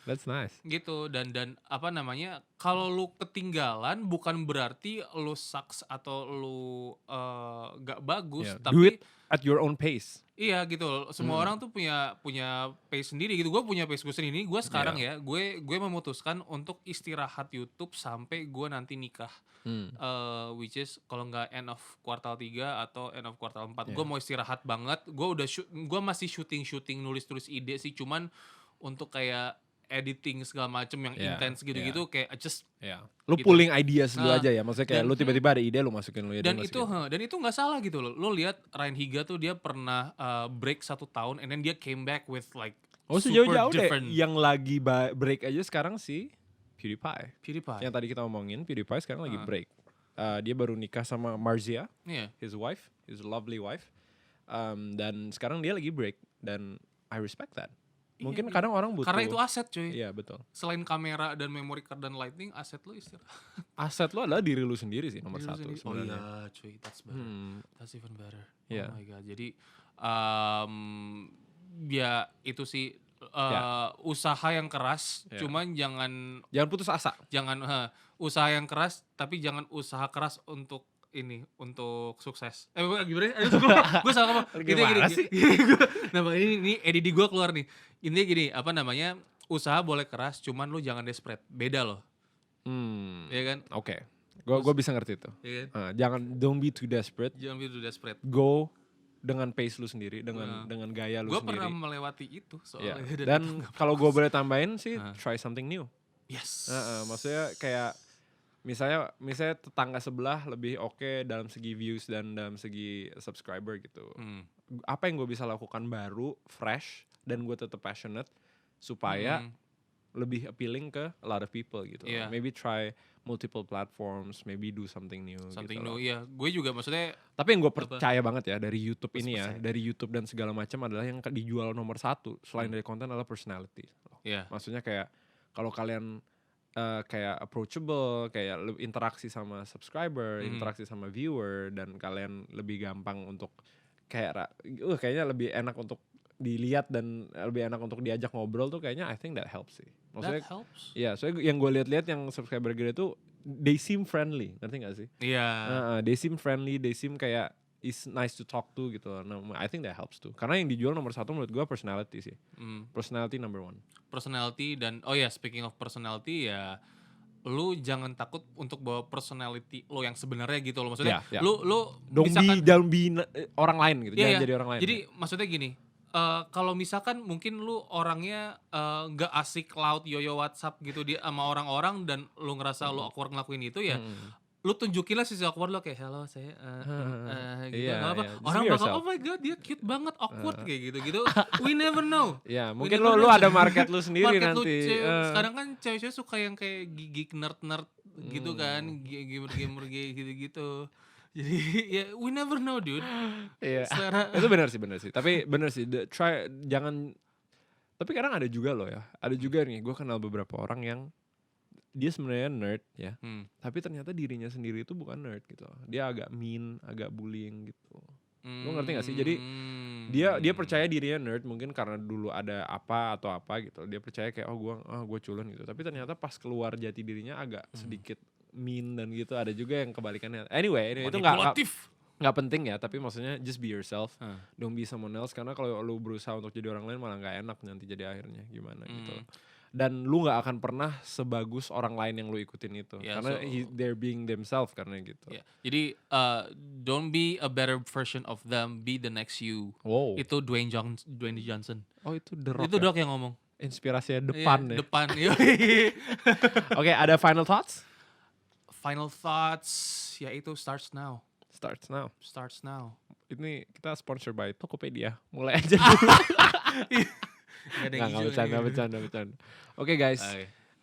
That's nice. Gitu, dan apa namanya, kalau lu ketinggalan bukan berarti lu sucks atau lu gak bagus, tapi do it at your own pace. Iya gitu, semua orang tuh punya pace sendiri gitu. Gue punya pace gue sendiri. Gue sekarang gue memutuskan untuk istirahat YouTube sampai gue nanti nikah. Which is kalau nggak end of kuartal 3 atau end of kuartal 4. Gue mau istirahat banget. Gue masih syuting nulis ide sih, cuman untuk kayak editing segala macem yang intens gitu-gitu kayak just lu gitu. Pulling ideas dulu aja ya, maksudnya kayak lu tiba-tiba ada ide lu masukin lu. Dan itu nggak salah gitu loh. Lu lihat Ryan Higa tuh, dia pernah break 1 tahun and then dia came back with like sejauh-jauh different. Yang lagi break aja sekarang sih PewDiePie. Yang tadi kita ngomongin, PewDiePie sekarang lagi break. Dia baru nikah sama Marzia, his lovely wife. Dan sekarang dia lagi break, dan I respect that. Mungkin kadang orang butuh. Karena itu aset cuy. Iya betul. Selain kamera dan memory card dan lighting, aset lo istirahat. Aset lo adalah diri lu sendiri sih nomor 1 sebenarnya. Oh iya cuy, that's better. That's even better. Oh my god. Jadi ya itu sih. Usaha yang keras, cuman jangan putus asa. Usaha yang keras, tapi jangan usaha keras untuk sukses. Gimana? Gue salah ngomong. Gimana sih? Nah, ini edit gue keluar nih. Intinya gini, usaha boleh keras, cuman lu jangan desperate. Beda loh. Iya kan? Oke. Gue bisa ngerti itu. Iya kan? Don't be too desperate. Go dengan pace lu sendiri, dengan gaya lu sendiri. Gue pernah melewati itu soalnya. Dan kalau gue boleh tambahin sih, try something new. Yes. Maksudnya kayak misalnya tetangga sebelah lebih oke dalam segi views dan dalam segi subscriber gitu. Apa yang gue bisa lakukan baru, fresh, dan gue tetap passionate supaya lebih appealing ke a lot of people gitu. Maybe try multiple platforms, maybe do something new. Something new, iya. Gue juga maksudnya. Tapi yang gue percaya banget ya dari YouTube ini ya, dari YouTube dan segala macam adalah yang dijual nomor 1 selain dari konten adalah personality. Maksudnya kayak kalau kalian kayak approachable, kayak interaksi sama subscriber, interaksi sama viewer, dan kalian lebih gampang untuk kayaknya lebih enak untuk dilihat dan lebih enak untuk diajak ngobrol tuh kayaknya I think that helps sih. Maksudnya That helps. ya, soalnya yang gue lihat-lihat yang subscriber gede tuh they seem friendly, ngerti gak sih? Iya. They seem friendly, they seem kayak is nice to talk to gitu. Nah, I think that helps tuh. Karena yang dijual nomor 1 menurut gue personality sih. Personality number 1. Personality dan speaking of personality ya, lu jangan takut untuk bawa personality lo yang sebenarnya gitu loh. Maksudnya Yeah. lu Don't be orang lain gitu. Iya, Jangan jadi orang lain. Jadi maksudnya gini, kalau misalkan mungkin lu orangnya nggak asik laut yoyo WhatsApp gitu dia sama orang-orang dan lu ngerasa lu awkward ngelakuin itu ya, lu tunjukin lah sisi awkward lo kayak hello saya gitu Iya, nggak apa. iya. Just Orang be bakal yourself. oh my god dia cute banget awkward kayak gitu. We never know. Ya, We mungkin never lu know. ada market lu sendiri Market lu nanti. sekarang kan cewek-cewek suka yang kayak geek nerd gitu kan, gamer gitu. Jadi ya we never know dude. Iya. Selera Itu benar sih. Tapi benar sih, jangan. Tapi kadang ada juga loh ya. Ada juga nih, gue kenal beberapa orang yang dia sebenarnya nerd ya. Tapi ternyata dirinya sendiri itu bukan nerd gitu. Dia agak mean, agak bullying gitu. Lu ngerti gak sih? Jadi dia percaya dirinya nerd mungkin karena dulu ada apa atau apa gitu. Dia percaya kayak gue culun gitu. Tapi ternyata pas keluar jati dirinya agak sedikit mean dan gitu. Ada juga yang kebalikannya. Anyway itu nggak penting ya. Tapi maksudnya just be yourself. Don't be someone else. Karena kalau lu berusaha untuk jadi orang lain malah nggak enak nanti jadi akhirnya gimana gitu. Dan lu nggak akan pernah sebagus orang lain yang lu ikutin itu. Yeah, karena they're being themselves karena gitu. Yeah. Jadi don't be a better version of them, be the next you. Wow. Itu Dwayne Johnson. Oh itu The Rock. Itu ya? Rock yang ngomong. Inspirasinya depan ya. Depan. Oke, ada final thoughts? Final thoughts ya itu starts now. Starts now. Ini kita sponsor by Tokopedia. Mulai aja dulu. Nggak, bercanda. Oke guys,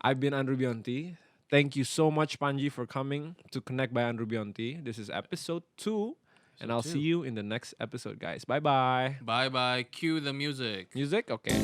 I've been Andrew Bionti. Thank you so much Panji for coming to Connect by Andrew Bionti. This is episode 2. And I'll see you in the next episode guys. Bye bye. Cue the music. Music? Okay.